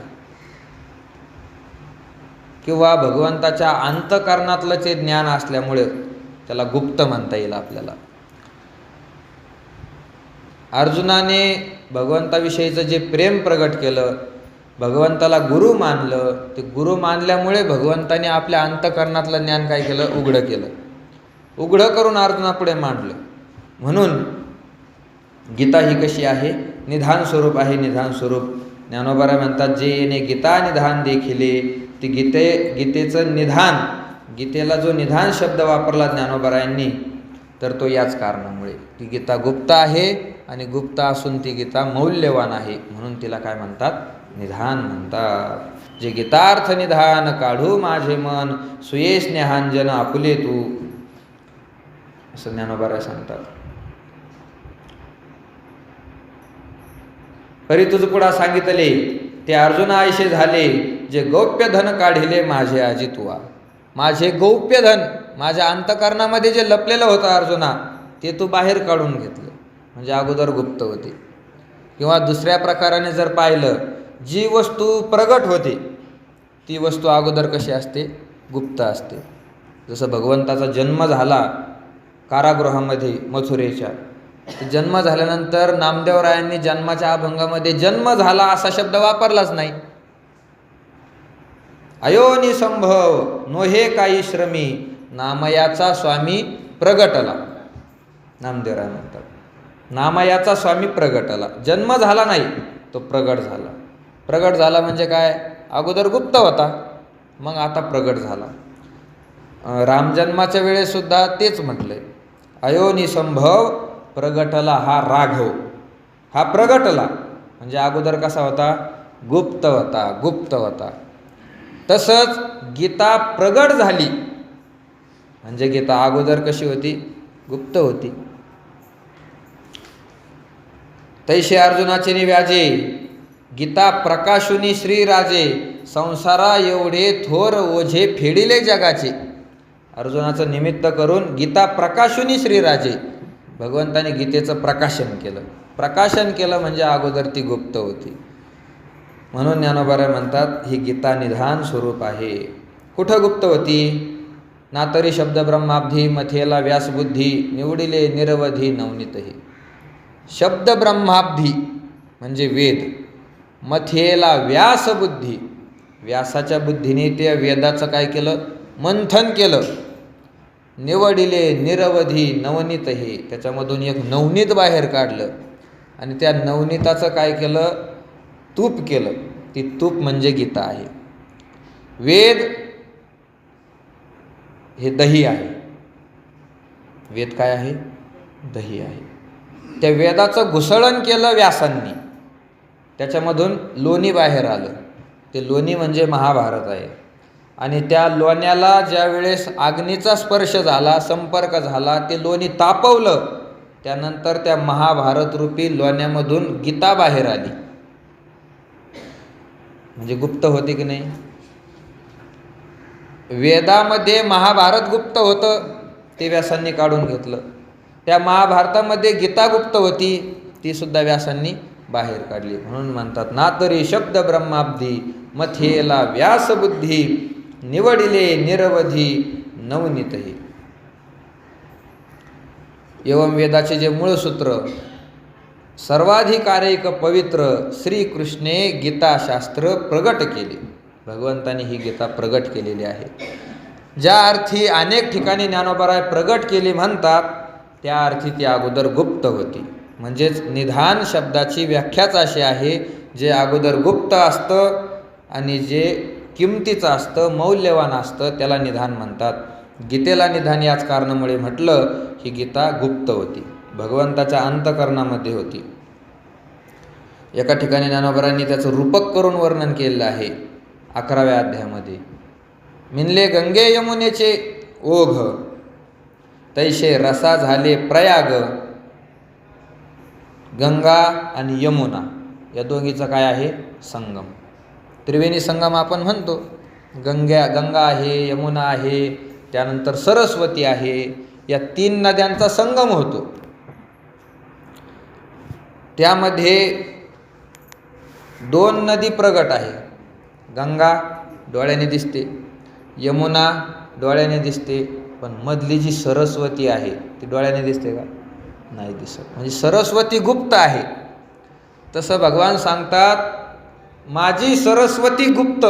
किंवा भगवंताच्या अंतःकरणातलं जे ज्ञान असल्यामुळे त्याला गुप्त म्हणता येईल आपल्याला. अर्जुनाने भगवंताविषयीचं जे प्रेम प्रगट केलं, भगवंताला गुरु मानलं, ते गुरु मानल्यामुळे भगवंताने आपल्या अंतःकरणातलं ज्ञान काय केलं? उघडं केलं. उघडं करून अर्जुनापुढे मांडलं. म्हणून गीता ही कशी आहे? निधान स्वरूप आहे, निधान स्वरूप. ज्ञानोबाराय म्हणतात, जे येणे गीता निधान देखिले, ती गीतेचं निधान, गीतेला जो निधान शब्द वापरला ज्ञानोबारायांनी तर तो याच कारणामुळे. ती गीता गुप्त आहे आणि गुप्त असून ती गीता मौल्यवान आहे, म्हणून तिला काय म्हणतात? निधान म्हणतात. जे गीतार्थ निधान काढू माझे मन, सुये स्नेहांजन आपुले तू, असं ज्ञानोबाराय सांगतात. तरी तुझ पुढा सांगितले ते अर्जुना आयशे झाले, जे गौप्य धन काढिले माझे आजी तुवा. माझे गौप्य धन, माझ्या अंतःकरणामध्ये जे लपलेलं होतं अर्जुना, ते तू बाहेर काढून घेतलं, म्हणजे अगोदर गुप्त होते. किंवा दुसऱ्या प्रकाराने जर पाहिलं, जी वस्तू प्रगट होते ती वस्तू अगोदर कशी असते? गुप्त असते. जसं भगवंताचा जन्म झाला कारागृहामध्ये मथुरेच्या, जन्म झाल्यानंतर नामदेवरायांनी जन्माच्या अभंगामध्ये जन्म झाला असा शब्द वापरलाच नाही. अयोनी संभव नोहे काही श्रमी, नामयाचा स्वामी प्रगटला. नामदेवराय म्हणतात, नामयाचा स्वामी प्रगटला. जन्म झाला नाही, तो प्रगट झाला. प्रगट झाला म्हणजे काय? अगोदर गुप्त होता, मग आता प्रगट झाला. रामजन्माच्या वेळेसुद्धा तेच म्हटलंय, अयोनी संभव प्रगटला हा राघव, हा प्रगटला म्हणजे अगोदर कसा होता? गुप्त होता, गुप्त होता. तसंच गीता प्रगट झाली म्हणजे गीता अगोदर कशी होती? गुप्त होती. तैसे अर्जुनाचे निव्याजे, गीता प्रकाशुनी श्रीराजे, संसारा एवढे थोर ओझे फेडिले जगाचे. अर्जुनाचं निमित्त करून गीता प्रकाशुनी श्रीराजे, भगवंताने गीतेचं प्रकाशन केलं. प्रकाशन केलं म्हणजे अगोदर ती गुप्त होती. म्हणून ज्ञानोबाराय म्हणतात, ही गीता निधान स्वरूप आहे. कुठं गुप्त होती? ना तरी शब्द ब्रह्माब्धी मथेला व्यासबुद्धी, निवडिले निरवधी नवनीतही. शब्द ब्रह्माब्धी म्हणजे वेद, मथेला व्यासबुद्धी, व्यासाच्या बुद्धीने त्या वेदाचं काय केलं? मंथन केलं. निवडिले निरवधी नवनीत हे, त्याच्यामधून एक नवनीत बाहेर काढलं आणि त्या नवनीताचं काय केलं, तूप केलं. ती तूप म्हणजे गीता आहे. वेद हे दही आहे. वेद काय आहे, दही आहे. त्या वेदाचं घुसळण केलं व्यासांनी, त्याच्यामधून लोणी बाहेर आलं. ते लोणी म्हणजे महाभारत आहे. आणि त्या लोण्याला ज्या वेळेस अग्नीचा स्पर्श झाला, संपर्क झाला, ते लोणी तापवलं, त्यानंतर त्या महाभारत रूपी लोण्यामधून गीता बाहेर आली. म्हणजे गुप्त होती की नाही. वेदामध्ये महाभारत गुप्त होतं, ते व्यासांनी काढून घेतलं. त्या महाभारतामध्ये गीता गुप्त होती, ती सुद्धा व्यासांनी बाहेर काढली. म्हणून म्हणतात ना तरी शब्द ब्रह्माब्धी मथेला व्यासबुद्धी निवडिले निरवधी नवनीतही. एवं वेदाचे जे मूळ सूत्र सर्वाधिकारैक पवित्र श्रीकृष्णे गीताशास्त्र प्रगट केले. भगवंतांनी ही गीता प्रगट केलेली आहे. ज्या अर्थी अनेक ठिकाणी ज्ञानोबराय प्रगट केली म्हणतात, त्या अर्थी ती अगोदर गुप्त होती. म्हणजेच निधान शब्दाची व्याख्याच अशी आहे, जे अगोदर गुप्त असतं आणि जे किमतीचं असतं, मौल्यवान असतं, त्याला निधान म्हणतात. गीतेला निधान याच कारणामुळे म्हटलं, ही गीता गुप्त होती, भगवंताच्या अंतःकरणामध्ये होती. एका ठिकाणी ज्ञानोबरांनी त्याचं रूपक करून वर्णन केलेलं आहे 11व्या अध्यायामध्ये. मिनले गंगे यमुनेचे ओघ, तैसे रसा झाले प्रयाग. गंगा आणि यमुना या दोघीचा काय आहे, संगम. त्रिवेणी संगम आपण म्हणतो. गंगा आहे, यमुना आहे, त्यानंतर सरस्वती आहे. या 3 नद्यांचा संगम होतो. त्यामध्ये 2 नदी प्रगट आहे. गंगा डोळ्याने दिसते, यमुना डोळ्याने दिसते, पण मधली जी सरस्वती आहे ती डोळ्याने दिसते का, नाही दिसत. म्हणजे सरस्वती गुप्त आहे. तसं भगवान सांगतात, माझी सरस्वती गुप्त,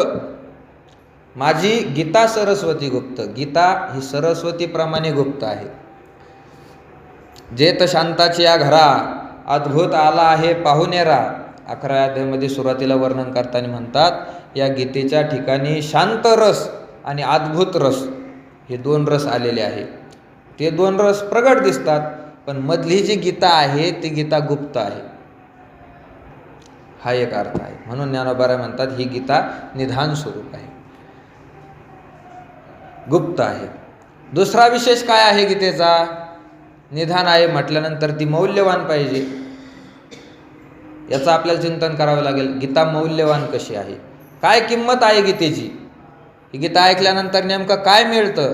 माझी गीता सरस्वती गुप्त. गीता ही सरस्वतीप्रमाणे गुप्त आहे. जेत शांताची या घरा अद्भुत आला आहे पाहुणेरा. 11व्या अध्यायामध्ये सुरुवातीला वर्णन करताना म्हणतात, या गीतेच्या ठिकाणी शांत रस आणि अद्भुत रस हे 2 रस आलेले आहे. ते 2 रस प्रगट दिसतात, पण मधली जी गीता आहे ती गीता गुप्त आहे. हा एक अर्थ आहे. म्हणून ज्ञानोबराय म्हणतात, ही गीता निधान स्वरूप आहे, गुप्त आहे. दुसरा विशेष काय आहे गीतेचा, निधान आहे म्हटल्यानंतर ती मौल्यवान पाहिजे. याचं आपल्याला चिंतन करावं लागेल. गीता मौल्यवान कशी आहे, काय किंमत आहे गीतेची. ही गीता ऐकल्यानंतर नेमकं काय मिळतं,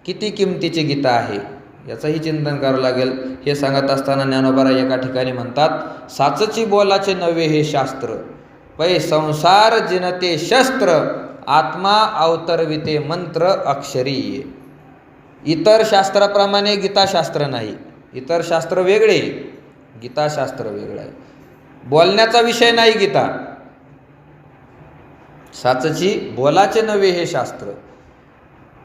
किती किमतीची गीता आहे, याचंही चिंतन करावं लागेल. हे सांगत असताना ज्ञानोबराय एका ठिकाणी म्हणतात, साचची बोलाचे नव्हे हे शास्त्र, पै संसार जिनते शस्त्र, आत्मा अवतरविते मंत्र अक्षरी. इतर शास्त्राप्रमाणे गीताशास्त्र नाही. इतर शास्त्र वेगळे, गीताशास्त्र वेगळं आहे. बोलण्याचा विषय नाही गीता. साचची बोलाचे नव्हे हे शास्त्र,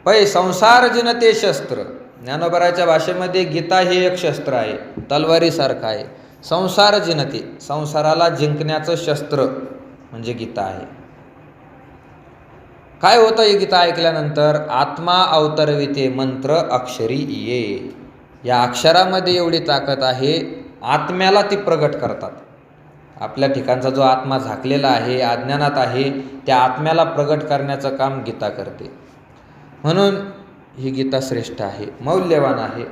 पै संसार जिनते शस्त्र. ज्ञानोबराच्या भाषेमध्ये गीता हे एक शस्त्र आहे, तलवारीसारखं आहे. संसार जिनते, संसाराला जिंकण्याचं शस्त्र म्हणजे गीता आहे. काय होतं ही गीता ऐकल्यानंतर, आत्मा अवतरविते मंत्र अक्षरी ये. या अक्षरामध्ये एवढी ताकद आहे, आत्म्याला ती प्रगट करतात. आपल्या ठिकाणचा जो आत्मा झाकलेला आहे, अज्ञानात आहे, त्या आत्म्याला प्रगट करण्याचं काम गीता करते. म्हणून ही गीता श्रेष्ठ आहे, मौल्यवान आहे.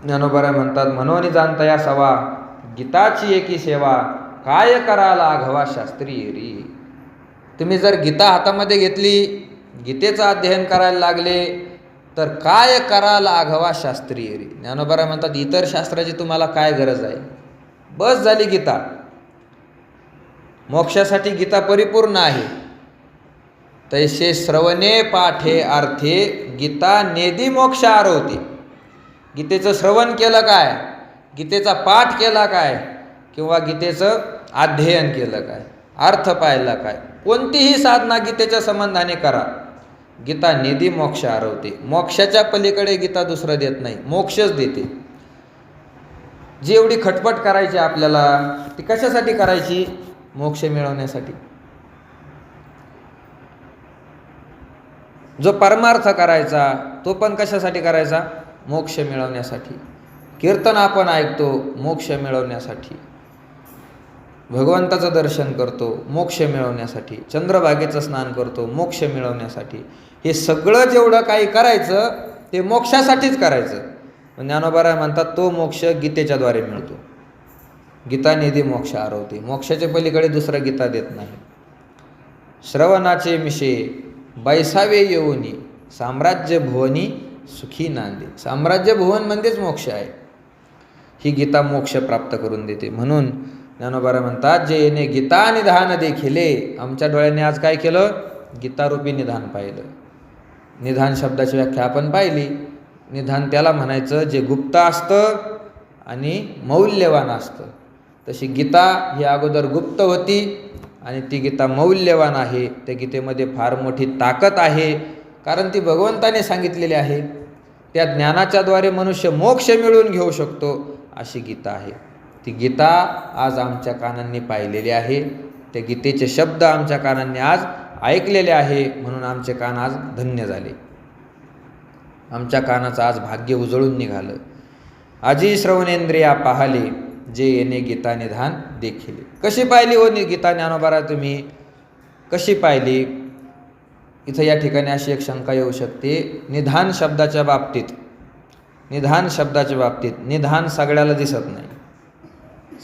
ज्ञानोबराय म्हणतात, म्हणून जाणतया सवा गीताची एकी सेवा, काय करा लाघवा शास्त्री री. तुम्ही जर गीता हातामध्ये घेतली, गीतेचं अध्ययन करायला लागले, तर काय करा लाघवा शास्त्री री. ज्ञानोबराय म्हणतात, इतर शास्त्राची तुम्हाला काय गरज आहे, बस झाली गीता. मोक्षासाठी गीता परिपूर्ण आहे. तैसे श्रवणे पाठे अर्थे गीता नेदी मोक्ष आरवते. गीतेचं श्रवण केलं काय, गीतेचा पाठ केला काय, किंवा गीतेचं अध्ययन केलं काय, अर्थ पाहिला काय, कोणतीही साधना गीतेच्या संबंधाने करा, गीता निधी मोक्ष आरवते. मोक्षाच्या पलीकडे गीता दुसरं देत नाही, मोक्षच देते. जी एवढी खटपट करायची आपल्याला, ती कशासाठी करायची? मोक्ष मिळवण्यासाठी. जो परमार्थ करायचा तो पण कशासाठी करायचा? मोक्ष मिळवण्यासाठी. कीर्तन आपण ऐकतो मोक्ष मिळवण्यासाठी, भगवंताचं दर्शन करतो मोक्ष मिळवण्यासाठी, चंद्रभागेचं स्नान करतो मोक्ष मिळवण्यासाठी. हे सगळं जेवढं काही करायचं ते मोक्षासाठीच करायचं. ज्ञानोबा म्हणतात तो मोक्ष गीतेच्या द्वारे मिळतो. गीता निधी मोक्ष आरवते. मोक्षाच्या पलीकडे दुसरा गीता देत नाही. श्रवणाचे मिशे बैसावे येऊनी, साम्राज्य भुवनी सुखी नांदे. साम्राज्य भुवन म्हणजेच मोक्ष आहे. ही गीता मोक्ष प्राप्त करून देते. म्हणून ज्ञानोबा म्हणतात, जे येणे गीता निधान देखिले. आमच्या डोळ्यांनी आज काय केलं? गीतारूपी निधान पाहिलं. निधान शब्दाची व्याख्या आपण पाहिली. निधान त्याला म्हणायचं जे गुप्त असतं आणि मौल्यवान असतं. तशी गीता ही अगोदर गुप्त होती आणि ती गीता मौल्यवान आहे. त्या गीतेमध्ये फार मोठी ताकद आहे, कारण ती भगवंताने सांगितलेली आहे. त्या ज्ञानाच्या द्वारे मनुष्य मोक्ष मिळवून घेऊ शकतो अशी गीता आहे. ती गीता आज आमच्या कानांनी पाहिलेली आहे. त्या गीतेचे शब्द आमच्या कानांनी आज ऐकलेले आहे. म्हणून आमचे कान आज धन्य झाले. आमच्या कानाचं आज भाग्य उजळून निघालं. आजी श्रवणेंद्रिया पाहाले, जे येणे गीता निधान देखिले. कशी पाहिली हो गीता ज्ञानोबा? तुम्ही कशी पाहिली? इथं या ठिकाणी अशी एक शंका येऊ शकते. निधान शब्दाच्या बाबतीत, निधान शब्दाच्या बाबतीत निधान सगळ्याला दिसत नाही.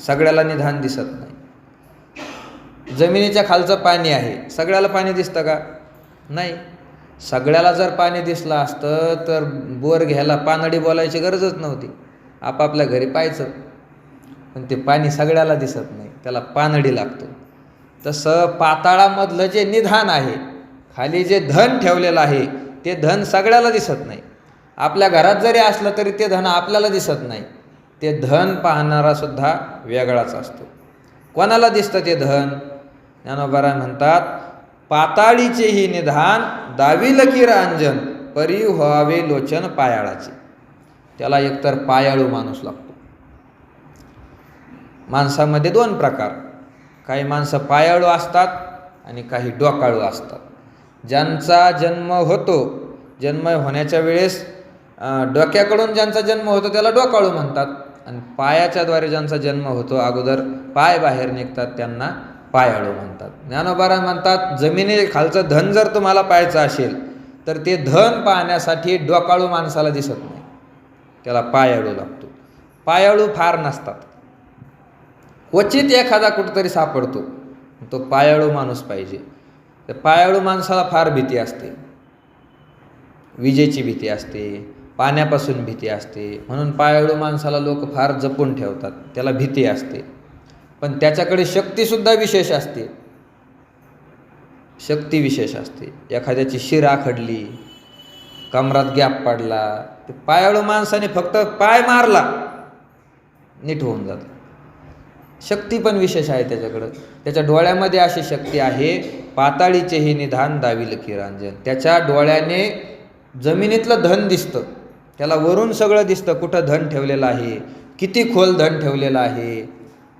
सगळ्याला निधान दिसत नाही. जमिनीच्या खालचं पाणी आहे, सगळ्याला पाणी दिसतं का? नाही. सगळ्याला जर पाणी दिसलं असतं तर बोर घ्यायला पानडी बोलायची गरजच नव्हती. आपापल्या घरी पाहायचं. पण ते पाणी सगळ्याला दिसत नाही, त्याला पानडी लागतो. तसं पाताळामधलं जे निधान आहे, खाली जे धन ठेवलेलं आहे, ते धन सगळ्याला दिसत नाही. आपल्या घरात जरी असलं तरी ते धन आपल्याला दिसत नाही. ते धन पाहणारा सुद्धा वेगळाच असतो. कोणाला दिसतं ते धन? ज्ञानोबा म्हणतात, पाताळीचेही निधान दाविल की रांजन, परी व्हावे लोचन पायाळाचे. त्याला एकतर पायाळू माणूस लागतो. माणसामध्ये दोन प्रकार, काही माणसं पायाळू असतात आणि काही डोकाळू असतात. ज्यांचा जन्म होतो, जन्म होण्याच्या वेळेस डोक्याकडून ज्यांचा जन्म होतो त्याला डोकाळू म्हणतात, आणि पायाच्याद्वारे ज्यांचा जन्म होतो, अगोदर पाय बाहेर निघतात, त्यांना पायाळू म्हणतात. ज्ञानोबा म्हणतात, जमिनी खालचं धन जर तुम्हाला पाहायचं असेल तर ते धन पाहण्यासाठी डोकाळू माणसाला दिसत नाही, त्याला पायाळू लागतो. पायाळू फार नसतात, क्वचित एखादा कुठंतरी सापडतो, तो पायाळू माणूस पाहिजे. तर पायाळू माणसाला फार भीती असते. विजेची भीती असते, पाण्यापासून भीती असते. म्हणून पायाळू माणसाला लोक फार जपून ठेवतात, त्याला भीती असते. पण त्याच्याकडे शक्तीसुद्धा विशेष असते. शक्ती विशेष असते. एखाद्याची शिर आखडली, कमरात गॅप पडला, ते पायाळू माणसाने फक्त पाय मारला नीट होऊन जातं. शक्ती पण विशेष आहे त्याच्याकडं. त्याच्या डोळ्यामध्ये अशी शक्ती आहे, पाताळीचेही निधान दाविल की रांजन. त्याच्या डोळ्याने जमिनीतलं धन दिसतं, त्याला वरून सगळं दिसतं. कुठं धन ठेवलेलं आहे, किती खोल धन ठेवलेलं आहे,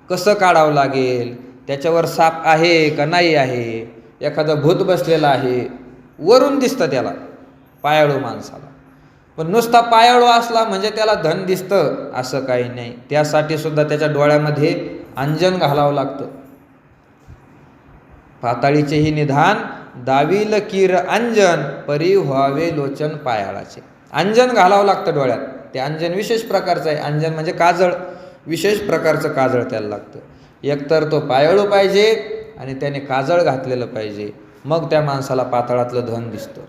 कसं काढावं लागेल, त्याच्यावर साप आहे का नाही आहे, एखादं भूत बसलेलं आहे, वरून दिसतं त्याला पायाळू माणसाला. पण नुसता पायाळू असला म्हणजे त्याला धन दिसतं असं काही नाही. त्यासाठी सुद्धा त्याच्या डोळ्यामध्ये अंजन घालावं लागतं. पाताळीचेही निधान दाविल कीर अंजन, परी व्हावे लोचन पायाळाचे. अंजन घालावं लागतं डोळ्यात. ते अंजन विशेष प्रकारचं आहे. अंजन म्हणजे काजळ, विशेष प्रकारचं काजळ त्याला लागतं. एकतर तो पायाळू पाहिजे आणि त्याने काजळ घातलेलं पाहिजे, मग त्या माणसाला पाताळातलं धन दिसतं.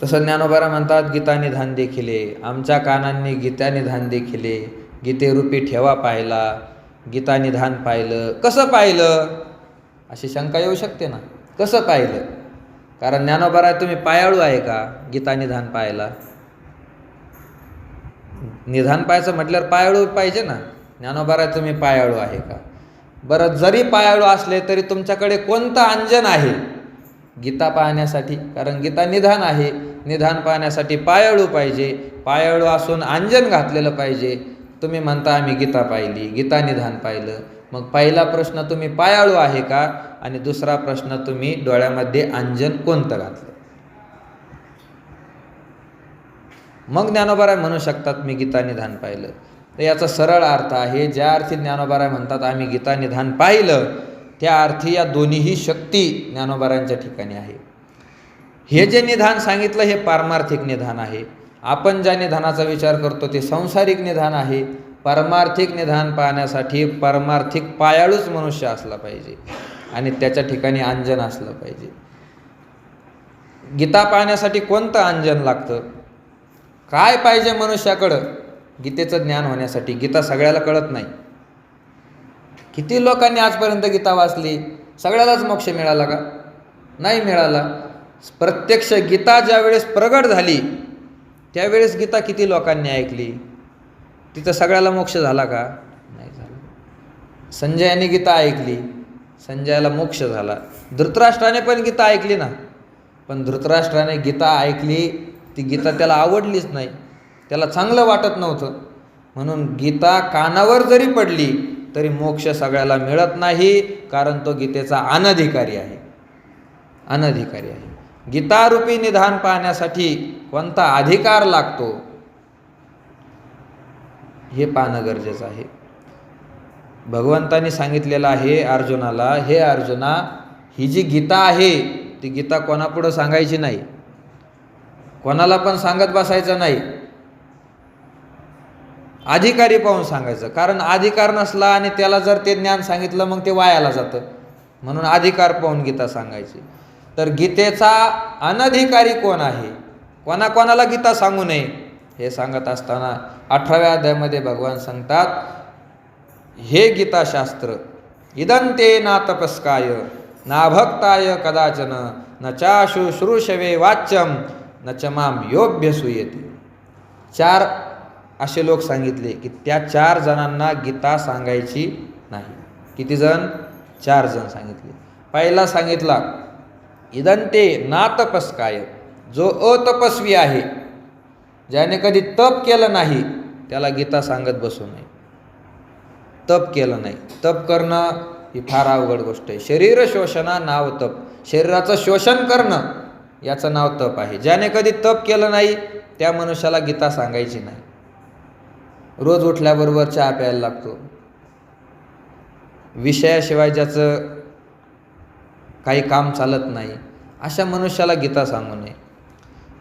तसं ज्ञानोबा म्हणतात, गीता निधान देखिले. आमच्या कानांनी गीता निधान देखिले. गीतेरूपी ठेवा पाहिला, गीता निधान पाहिलं. कसं पाहिलं अशी शंका येऊ शकते ना. कसं पाहिलं? कारण ज्ञानोबा तुम्ही पायाळू आहे का गीता निधान पाहायला? निधान पाहायचं म्हटल्यावर पायाळू पाहिजे ना. ज्ञानोबा तुम्ही पायाळू आहे का? बरं, जरी पायाळू असले तरी तुमच्याकडे कोणतं अंजन आहे गीता पाहण्यासाठी, कारण गीता निधान आहे. निधान पाहण्यासाठी पायाळू पाहिजे, पायाळू असून अंजन घातलेलं पाहिजे. तुम्ही म्हणता आम्ही गीता पाहिली, गीता निधान पाहिलं. मग पहिला प्रश्न तुम्ही पायाळू आहे का, आणि दुसरा प्रश्न तुम्ही डोळ्यामध्ये अंजन कोणतं घातलं. मग ज्ञानोबाराय म्हणू शकतात मी गीता निधान पाहिलं. तर याचा सरळ अर्थ आहे, ज्या अर्थी ज्ञानोबाराय म्हणतात आम्ही गीता निधान पाहिलं, त्या अर्थी या दोन्हीही शक्ती ज्ञानोबारायांच्या ठिकाणी आहे. हे जे निधान सांगितलं हे पारमार्थिक निधान आहे. आपण ज्या निधानाचा विचार करतो ते सांसारिक निधान आहे. पारमार्थिक निधान पाहण्यासाठी पारमार्थिक पायाळूच मनुष्य असला पाहिजे आणि त्याच्या ठिकाणी अंजन असलं पाहिजे. गीता पाहण्यासाठी कोणतं अंजन लागतं, काय पाहिजे मनुष्याकडं गीतेचं ज्ञान होण्यासाठी? गीता सगळ्याला कळत नाही. किती लोकांनी आजपर्यंत गीता वाचली, सगळ्यालाच मोक्ष मिळाला का? नाही मिळाला. प्रत्यक्ष गीता ज्यावेळेस प्रगट झाली त्यावेळेस गीता किती लोकांनी ऐकली, तिथं सगळ्याला मोक्ष झाला का? नाही झाला. संजयाने गीता ऐकली, संजयाला मोक्ष झाला. धृतराष्ट्राने पण गीता ऐकली ना, पण धृतराष्ट्राने गीता ऐकली, ती गीता त्याला आवडलीच नाही, त्याला चांगलं वाटत नव्हतं. म्हणून गीता कानावर जरी पडली तरी मोक्ष सगळ्याला मिळत नाही, कारण तो गीतेचा अनधिकारी आहे. अनधिकारी आहे. गीतारूपी निधान पाहण्यासाठी कोणता अधिकार लागतो हे पाहणं गरजेचं आहे. भगवंतांनी सांगितलेलं आहे अर्जुनाला, हे अर्जुना, ही जी गीता आहे ती गीता कोणापुढं सांगायची नाही, कोणाला पण सांगत बसायचं नाही, अधिकारी पाहून सांगायचं. कारण अधिकार नसला आणि त्याला जर ते ज्ञान सांगितलं मग ते वायाला जातं. म्हणून अधिकार पाहून गीता सांगायची. तर गीतेचा अनधिकारी कोण आहे, कोणाकोणाला गीता सांगू नये हे सांगत असताना 18व्या अध्यायामध्ये भगवान सांगतात, हे गीताशास्त्र इदंते ना तपस्काय ना भक्ताय कदाचन न चाशुश्रूषवे वाच्यम न च माम योभ्यसूयते. 4 असे लोक सांगितले की त्या 4 जणांना गीता सांगायची नाही. किती जण? 4 जण सांगितले. पहिला सांगितला इदंते ना तपस्काय, जो अतपस्वी आहे, ज्याने कधी तप केलं नाही त्याला गीता सांगत बसू नये. तप केलं नाही, तप करणं ही फार अवघड गोष्ट आहे. शरीर शोषणा नाव तप, शरीराचं शोषण करणं याचं नाव तप आहे. ज्याने कधी तप केलं नाही त्या मनुष्याला गीता सांगायची नाही. रोज उठल्याबरोबर चहा प्यायला लागतो, विषयाशिवाय ज्याचं काही काम चालत नाही, अशा मनुष्याला गीता सांगू नये.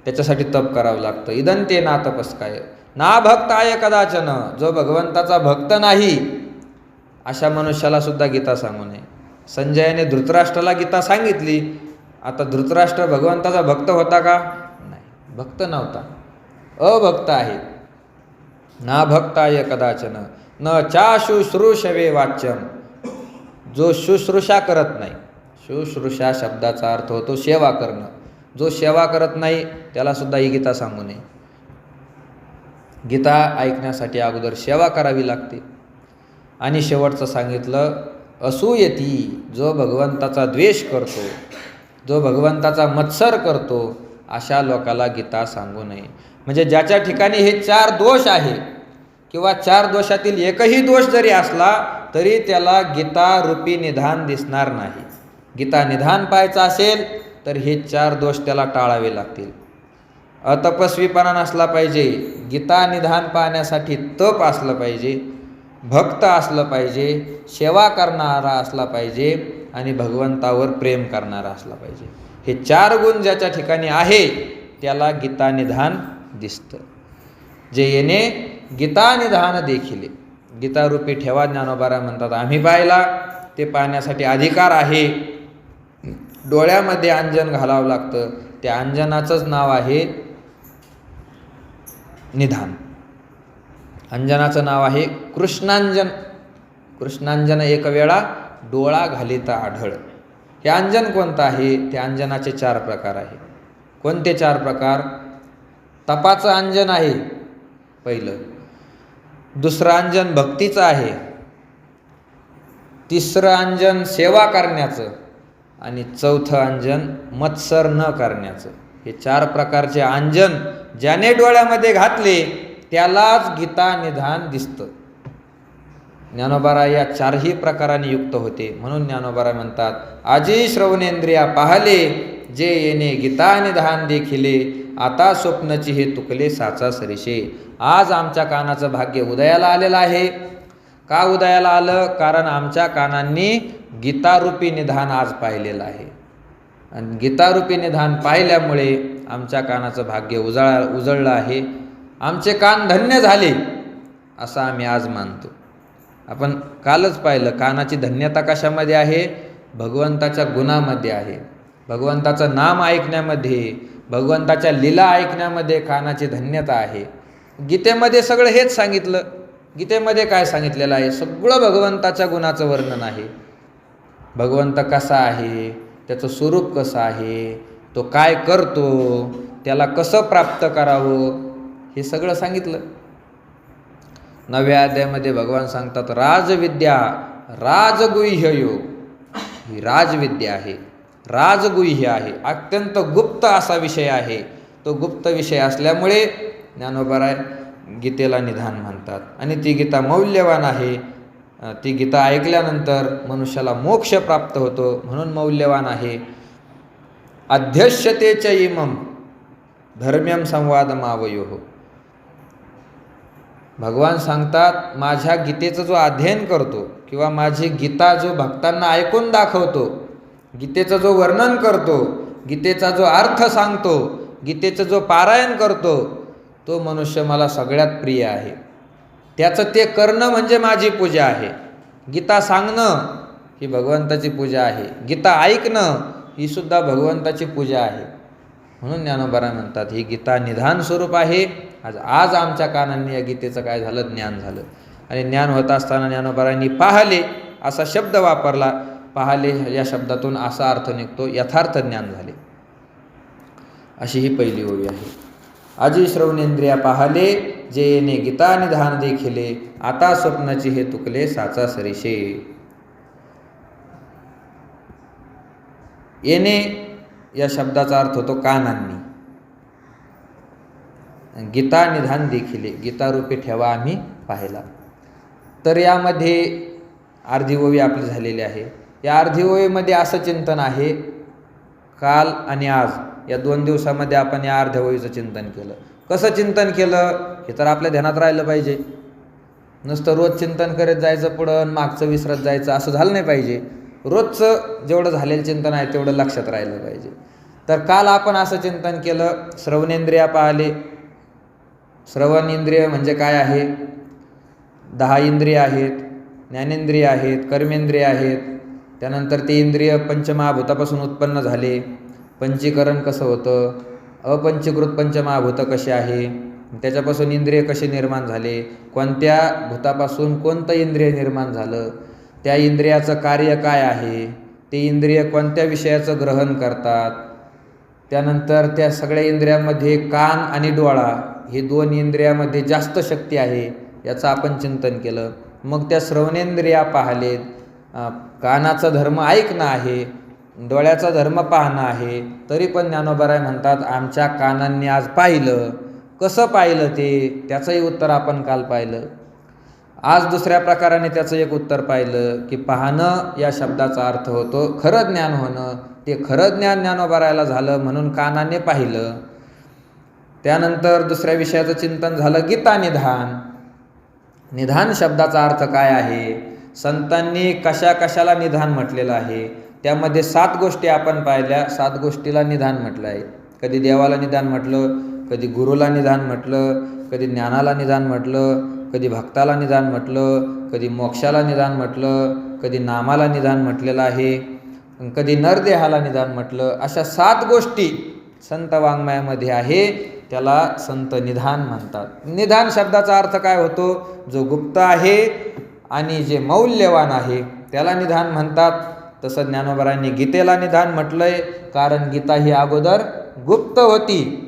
त्याच्यासाठी तप करावं लागतं. इदंते ना तपस्काय ना भक्ताय कदाचन, जो भगवंताचा भक्त नाही अशा मनुष्याला सुद्धा गीता सांगू नये. संजयाने धृतराष्ट्राला गीता सांगितली. आता धृतराष्ट्र भगवंताचा भक्त होता का? नाही, भक्त नव्हता, अभक्त आहे. ना भक्ताय कदाचन न चाशुश्रूषवे वाच्यम, जो शुश्रूषा करत नाही. शुश्रूषा शब्दाचा अर्थ होतो सेवा करणं. जो सेवा करत नाही त्याला सुद्धा ही गीता सांगू नये. गीता ऐकण्यासाठी अगोदर सेवा करावी लागते. आणि शेवटचं सांगितलं असूयती, जो भगवंताचा द्वेष करतो, जो भगवंताचा मत्सर करतो, अशा लोकाला गीता सांगू नये. म्हणजे ज्याच्या ठिकाणी हे 4 दोष आहे किंवा 4 दोषातील एकही दोष जरी असला तरी त्याला गीता रूपी निधान दिसणार नाही. गीता निधान पाहायचं असेल तर हे 4 दोष त्याला टाळावे लागतील. अतपस्वीपणा नसला पाहिजे, गीता निधान पाहण्यासाठी तप असलं पाहिजे, भक्त असलं पाहिजे, सेवा करणारा असला पाहिजे आणि भगवंतावर प्रेम करणारा असला पाहिजे. हे 4 गुण ज्याच्या ठिकाणी आहे त्याला गीता निधान दिसतं. जे येणे गीता निधान देखील, गीतारूपी ठेवा ज्ञानोबाराय म्हणतात आम्ही पाहिला. ते पाहण्यासाठी अधिकार आहे. डोळ्यामध्ये अंजन घालावं लागतं. त्या अंजनाचंच नाव आहे निधान. अंजनाचं नाव आहे कृष्णांजन. कृष्णांजन एक वेळा डोळा घालिता आढळ. हे अंजन कोणतं आहे? ते अंजनाचे 4 प्रकार आहे. कोणते 4 प्रकार? तपाचं अंजन आहे पहिलं, दुसरं अंजन भक्तीचं आहे, तिसरं अंजन सेवा करण्याचं आणि चौथं अंजन मत्सर न करण्याचं. हे 4 प्रकारचे अंजन ज्याने डोळ्यामध्ये घातले त्यालाच गीता निधान दिसतं. ज्ञानोबाराय या 4ही प्रकाराने युक्त होते. म्हणून ज्ञानोबाराय म्हणतात, आजी श्रवणेंद्रिया पाहले जे येणे गीता निधान देखिले, आता स्वप्नची हे तुकले साचा सरीशे. आज आमच्या कानाचं भाग्य उदयाला आलेलं आहे. का उदयाला आलं? कारण आमच्या कानांनी गीतारूपी निधान आज पाहिलेलं आहे. आणि गीतारूपी निधान पाहिल्यामुळे आमच्या कानाचं भाग्य उजळलं आहे. आमचे कान धन्य झाले असं आम्ही आज मानतो. आपण कालच पाहिलं कानाची धन्यता कशामध्ये आहे? भगवंताच्या गुणामध्ये आहे. भगवंताचं नाम ऐकण्यामध्ये, भगवंताच्या लीला ऐकण्यामध्ये कानाची धन्यता आहे. गीतेमध्ये सगळं हेच सांगितलं. गीतेमध्ये काय सांगितलेलं आहे? सगळं भगवंताच्या गुणाचं वर्णन आहे. भगवंत कसा आहे, त्याचं स्वरूप कसं आहे, तो काय करतो, त्याला कसं प्राप्त करावं, हे सगळं सांगितलं. 9व्या अध्यायामध्ये भगवान सांगतात, राजविद्या राजगुह्य योग. ही राजविद्या आहे, राजगुह्य आहे, अत्यंत गुप्त असा विषय आहे. तो गुप्त विषय असल्यामुळे ज्ञानोबाराय गीतेला निधान म्हणतात. आणि ती गीता मौल्यवान आहे. ती गीता ऐकल्यानंतर मनुष्याला मोक्ष प्राप्त होतो म्हणून मौल्यवान आहे. अध्यक्ष्यते च इमं धर्म्यम संवादमावयोः. भगवान सांगतात, माझ्या गीतेचं जो अध्ययन करतो किंवा माझी गीता जो भक्तांना ऐकून दाखवतो, गीतेचं जो वर्णन करतो, गीतेचा जो अर्थ सांगतो, गीतेचं जो पारायण करतो, तो मनुष्य मला सगळ्यात प्रिय आहे. त्याचं ते करणं म्हणजे माझी पूजा आहे. गीता सांगणं ही भगवंताची पूजा आहे. गीता ऐकणं ही सुद्धा भगवंताची पूजा आहे. म्हणून ज्ञानोबाराय म्हणतात, ही गीता निधान स्वरूप आहे. आज आमच्या कानांनी या गीतेचं काय झालं? ज्ञान झालं. आणि ज्ञान होत असताना ज्ञानोबारायांनी पाहले असा शब्द वापरला. पाहले या शब्दातून असा अर्थ निघतो, यथार्थ ज्ञान झाले. अशी ही पहिली ओवी आहे. आजी श्रवणेंद्रिया पाहले जे येणे गीता निधान देखिले, आता स्वप्नाची हे तुकले साचा सरीशे. येणे या शब्दाचा अर्थ होतो कानांनी. गीता निधान देखिले, गीतारूपी ठेवा आम्ही पाहिला. तर यामध्ये अर्धी ओवी आपली झालेली आहे. या अर्धी ओवीमध्ये असं चिंतन आहे, काल आणि आज या 2 दिवसामध्ये आपण या अर्ध्या ओवीचं चिंतन केलं. कसं चिंतन केलं हे तर आपल्या ध्यानात राहिलं पाहिजे. नुसतं रोज चिंतन करत जायचं, पुढं मागचं विसरत जायचं असं झालं नाही पाहिजे. रोजचं जेवढं झालेलं चिंतन आहे तेवढं लक्षात राहिलं पाहिजे. तर काल आपण असं चिंतन केलं, श्रवणेंद्रिया पाहले. श्रवण इंद्रिय म्हणजे काय आहे? 10 इंद्रिय आहेत, ज्ञानेंद्रिय आहेत, कर्मेंद्रिय आहेत. त्यानंतर ते इंद्रिय पंचमहाभूतापासून उत्पन्न झाले. पंचीकरण कसं होतं, अपंचीकृत पंचमहाभूतं कशी आहे, त्याच्यापासून इंद्रिय कसे निर्माण झाले, कोणत्या भूतापासून कोणतं इंद्रिय निर्माण झालं, त्या इंद्रियाचं कार्य काय आहे, ते इंद्रिय कोणत्या विषयाचं ग्रहण करतात. त्यानंतर त्या सगळ्या इंद्रियामध्ये कान आणि डोळा हे 2 इंद्रियामध्ये जास्त शक्ती आहे याचं आपण चिंतन केलं. मग त्या श्रवणेंद्रिया पाहले. कानाचा धर्म ऐकणं आहे, डोळ्याचा धर्म पाहणं आहे. तरी पण ज्ञानोबाराय म्हणतात, आमच्या कानांनी आज पाहिलं. कसं पाहिलं ते त्याचंही उत्तर आपण काल पाहिलं. आज दुसऱ्या प्रकाराने त्याचं एक उत्तर पाहिलं की पाहणं या शब्दाचा अर्थ होतो खरं ज्ञान होणं. ते खरं ज्ञान ज्ञानोबारायला झालं म्हणून कानाने पाहिलं. त्यानंतर दुसऱ्या विषयाचं चिंतन झालं गीता निधान. निधान शब्दाचा अर्थ काय आहे, संतांनी कशा कशाला निधान म्हटलेलं आहे. त्यामध्ये 7 गोष्टी आपण पाहिल्या. 7 गोष्टीला निधान म्हटलं आहे. कधी देवाला निधान म्हटलं, कधी गुरुला निधान म्हटलं, कधी ज्ञानाला निधान म्हटलं, कधी भक्ताला निधान म्हटलं, कधी मोक्षाला निधान म्हटलं, कधी नामाला निधान म्हटलेलं आहे, कधी नरदेहाला निधान म्हटलं. अशा 7 गोष्टी संत वाङ्मयामध्ये आहे, त्याला संत निधान म्हणतात. निधान शब्दाचा अर्थ काय होतो, जो गुप्त आहे आणि जे मौल्यवान आहे त्याला निधान म्हणतात. तसं ज्ञानोबारायांनी गीतेला निधान म्हटलंय, कारण गीता ही अगोदर गुप्त होती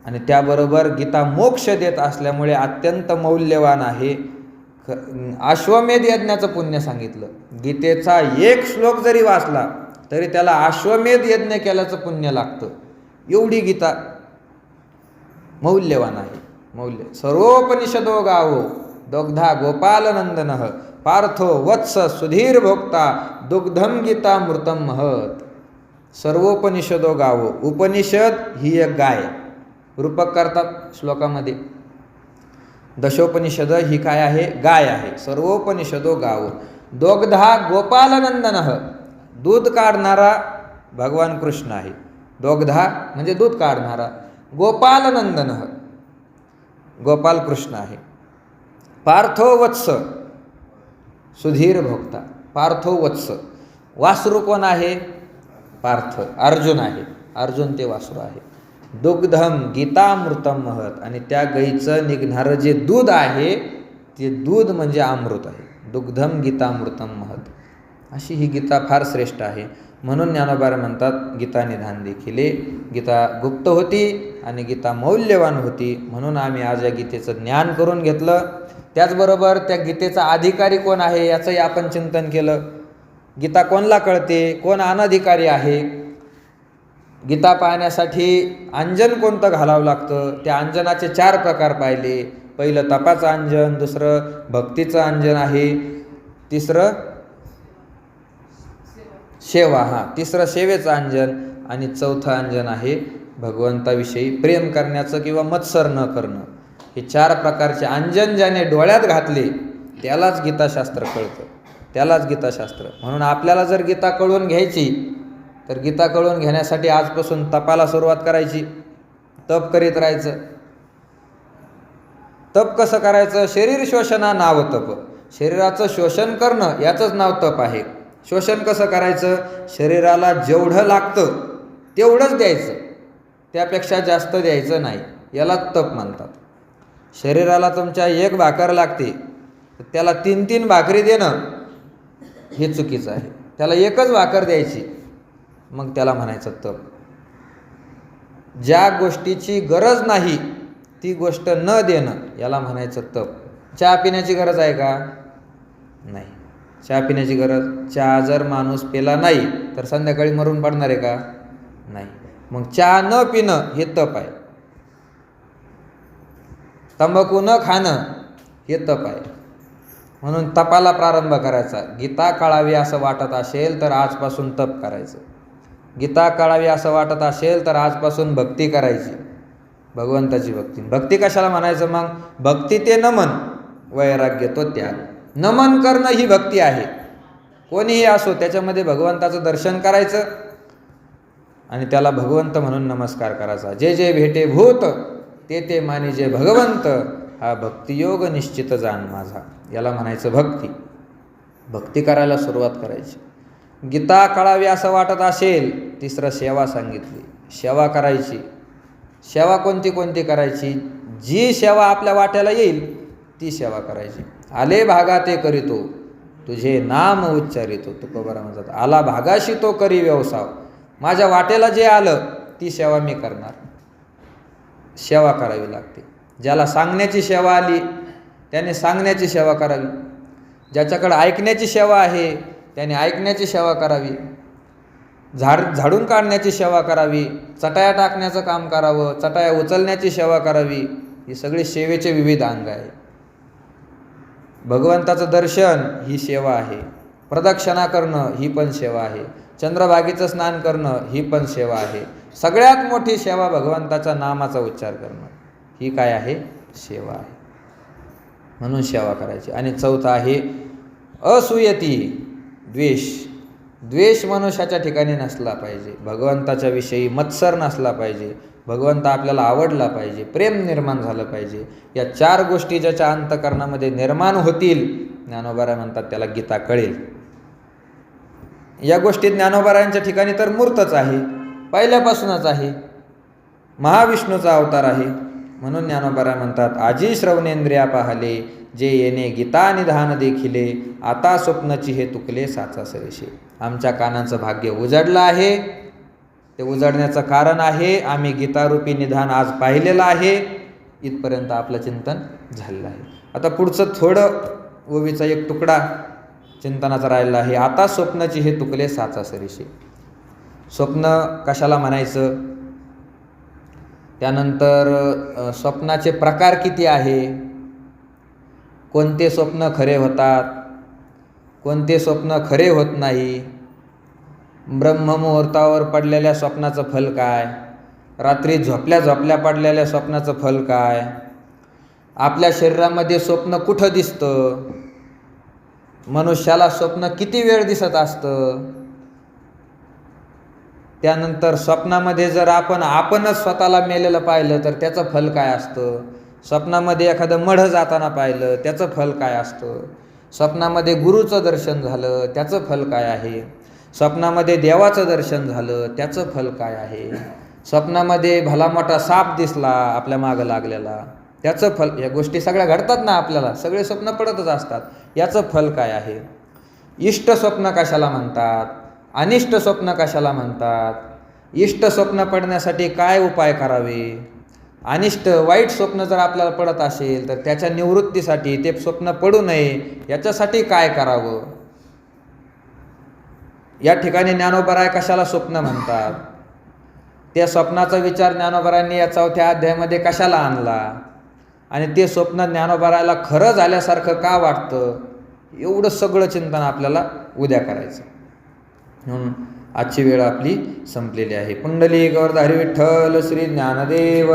आणि त्याबरोबर गीता मोक्ष देत असल्यामुळे अत्यंत मौल्यवान आहे. अश्वमेध यज्ञाचं पुण्य सांगितलं. गीतेचा एक श्लोक जरी वाचला तरी त्याला अश्वमेध यज्ञ केल्याचं पुण्य लागतं. एवढी गीता मौल्यवान आहे. मौल्य सर्वोपनिषदो गावो दोग्धा गोपालनंदनः पार्थो वत्स सुधीर भोक्ता दुग्धम गीता मृतम महत. सर्वोपनिषदो गावो, उपनिषद ही एक गाय रूपक करतात श्लोकामध्ये. दशोपनिषद ही काय आहे? गाय आहे. सर्वोपनिषदो गावो दोग्धा गोपालनंदनः, दूध काढणारा भगवान कृष्ण आहे. दोग्धा म्हणजे दूध काढणारा. गोपालनंदनः गोपाल कृष्ण आहे. पार्थो वत्स सुधीर भोक्ता. पार्थो वत्स, वासरू कोण आहे? पार्थ, अर्जुन आहे. अर्जुन ते वासरू आहे. दुग्धम गीतामृतम महत, आणि त्या गाईचं निघणारं जे दूध आहे ते दूध म्हणजे अमृत आहे. दुग्धम गीतामृतम महत. अशी ही गीता फार श्रेष्ठ आहे. म्हणून ज्ञानोबा म्हणतात गीता निधान देखिले. गीता गुप्त होती आणि गीता मौल्यवान होती, म्हणून आम्ही आज या गीतेचं ज्ञान करून घेतलं. त्याचबरोबर त्या गीतेचा अधिकारी कोण आहे याचंही आपण चिंतन केलं. गीता कोणला कळते, कोण अनधिकारी आहे. गीता पाहण्यासाठी अंजन कोणतं घालावं लागतं, त्या अंजनाचे 4 प्रकार पाहिले. पहिलं तपाचं अंजन, दुसरं भक्तीचं अंजन आहे, तिसरं सेवा, तिसरं सेवेचं अंजन, आणि चौथं अंजन आहे भगवंताविषयी प्रेम करण्याचं किंवा मत्सर न करणं. हे 4 प्रकारचे अंजन ज्याने डोळ्यात घातले त्यालाच गीताशास्त्र कळतं, त्यालाच गीताशास्त्र. म्हणून आपल्याला जर गीता कळून घ्यायची तर गीता कळून घेण्यासाठी आजपासून तपाला सुरुवात करायची. तप करीत राहायचं. तप कसं करायचं? शरीर शोषणा नाव तप. शरीराचं शोषण करणं याचंच नाव तप आहे. शोषण कसं करायचं? शरीराला जेवढं लागतं तेवढंच द्यायचं, त्यापेक्षा जास्त द्यायचं नाही. याला तप म्हणतात. शरीराला तुमच्या 1 भाकर लागते, त्याला 3-3 भाकरी देणं हे चुकीचं आहे. त्याला 1च भाकर द्यायची, मग त्याला म्हणायचं तप. ज्या गोष्टीची गरज नाही ती गोष्ट न देणं याला म्हणायचं तप. चहा पिण्याची गरज आहे का? नाही. चहा पिण्याची गरज, चहा जर माणूस पिला नाही तर संध्याकाळी मरून पडणार आहे का? नाही. मग चहा न पिणं हे तप आहे. तंबाखू न खाणं हे तप आहे. म्हणून तपाला प्रारंभ करायचा. गीता कळावी असं वाटत असेल तर आजपासून तप करायचं. गीता कळावी असं वाटत असेल तर आजपासून भक्ती करायची, भगवंताची भक्ती. भक्ती कशाला म्हणायचं मग? भक्ती ते नमन, वैराग्य तो त्याग. नमन करणं ही भक्ती आहे. कोणीही असो त्याच्यामध्ये भगवंताचं दर्शन करायचं आणि त्याला भगवंत म्हणून नमस्कार करायचा. जे जे भेटे भूत ते ते मानिजे भगवंत, हा भक्तियोग निश्चित जाण माझा. याला म्हणायचं भक्ती. भक्ती करायला सुरुवात करायची. गीता कळावी असं वाटत असेल, तिसरं सेवा सांगितली. सेवा करायची. सेवा कोणती कोणती करायची? जी सेवा आपल्या वाट्याला येईल ती सेवा करायची. आले भागा ते करीतो, तुझे नाम उच्चारितो. तुकोबारा म्हणतात आला भागाशी तो करी व्यवसाय. माझ्या वाटेला जे आलं ती सेवा मी करणार. सेवा करावी लागते. ज्याला सांगण्याची सेवा आली त्याने सांगण्याची सेवा करावी. ज्याच्याकडे ऐकण्याची सेवा आहे त्याने ऐकण्याची सेवा करावी. झाडून काढण्याची सेवा करावी. चटाया टाकण्याचं काम करावं. चटाया उचलण्याची सेवा करावी. ही सगळी सेवेचे विविध अंग आहे. भगवंताचं दर्शन ही सेवा आहे. प्रदक्षिणा करणं ही पण सेवा आहे. चंद्रभागेचं स्नान करणं ही पण सेवा आहे. सगळ्यात मोठी सेवा भगवंताच्या नामाचा उच्चार करणं ही काय आहे? सेवा आहे. म्हणून सेवा करायची. आणि चौथा आहे असूयती, द्वेष. द्वेष मनुष्याच्या ठिकाणी नसला पाहिजे. भगवंताच्या विषयी मत्सर नसला पाहिजे. भगवंत आपल्याला आवडला पाहिजे. प्रेम निर्माण झालं पाहिजे. या 4 गोष्टी ज्याच्या अंतःकरणामध्ये निर्माण होतील, ज्ञानोबाराय म्हणतात त्याला गीता कळेल. या गोष्टी ज्ञानोबारायांच्या ठिकाणी तर मूर्तच आहे, पहिल्यापासूनच आहे. महाविष्णूचा अवतार आहे. म्हणून ज्ञानोबाराय म्हणतात आजी श्रवणेंद्रिया पाहले, जे येणे गीता निधान देखिले, आता स्वप्नची हे तुकले साचा सरेशे. आमच्या कानाचं भाग्य उजडलं आहे. ते उजडण्याचं कारण आहे आम्ही गीतारूपी निधान आज पाहिलेलं आहे. इथपर्यंत आपलं चिंतन झालेलं आहे. आता पुढचं थोडं ओवीचा एक तुकडा चिंतनाचा राहिलेला आहे. आता स्वप्नाची हे तुकले साचा सरीशे. स्वप्न कशाला म्हणायचं, त्यानंतर स्वप्नाचे प्रकार किती आहे, कोणते स्वप्न खरे होतात, कोणते स्वप्न खरे होत नाही, ब्रह्ममुहूर्तावर पडलेल्या स्वप्नाचं फल काय, रात्री झोपल्या पडलेल्या स्वप्नाचं फल काय, आपल्या शरीरामध्ये स्वप्न कुठं दिसतं, मनुष्याला स्वप्न किती वेळ दिसत असतं, त्यानंतर स्वप्नामध्ये जर आपणच स्वतःला मेलेलं पाहिलं तर त्याचं फल काय असतं, स्वप्नामध्ये एखादं मढ जाताना पाहिलं त्याचं फल काय असतं, स्वप्नामध्ये गुरुचं दर्शन झालं त्याचं फल काय आहे, स्वप्नामध्ये देवाचं दर्शन झालं त्याचं फल काय आहे, स्वप्नामध्ये भला मोठा साप दिसला आपल्या मागं लागलेला त्याचं फल, या गोष्टी सगळ्या घडतात ना आपल्याला, सगळे स्वप्न पडतच असतात, याचं फल काय आहे, इष्ट स्वप्न कशाला म्हणतात, अनिष्ट स्वप्न कशाला म्हणतात, इष्ट स्वप्न पडण्यासाठी काय उपाय करावे, अनिष्ट वाईट स्वप्न जर आपल्याला पडत असेल तर त्याच्या निवृत्तीसाठी, ते स्वप्न पडू नये याच्यासाठी काय करावं, या ठिकाणी ज्ञानोबराय कशाला स्वप्न म्हणतात, त्या स्वप्नाचा विचार ज्ञानोबरायांनी या 4थ्या अध्यायामध्ये कशाला आणला, आणि ते स्वप्न ज्ञानोबरायाला खरं झाल्यासारखं का वाटतं, एवढं सगळं चिंतन आपल्याला उद्या करायचं. म्हणून आजची वेळ आपली संपलेली आहे. पुंडलिक वरद हरी विठ्ठल श्री ज्ञानदेव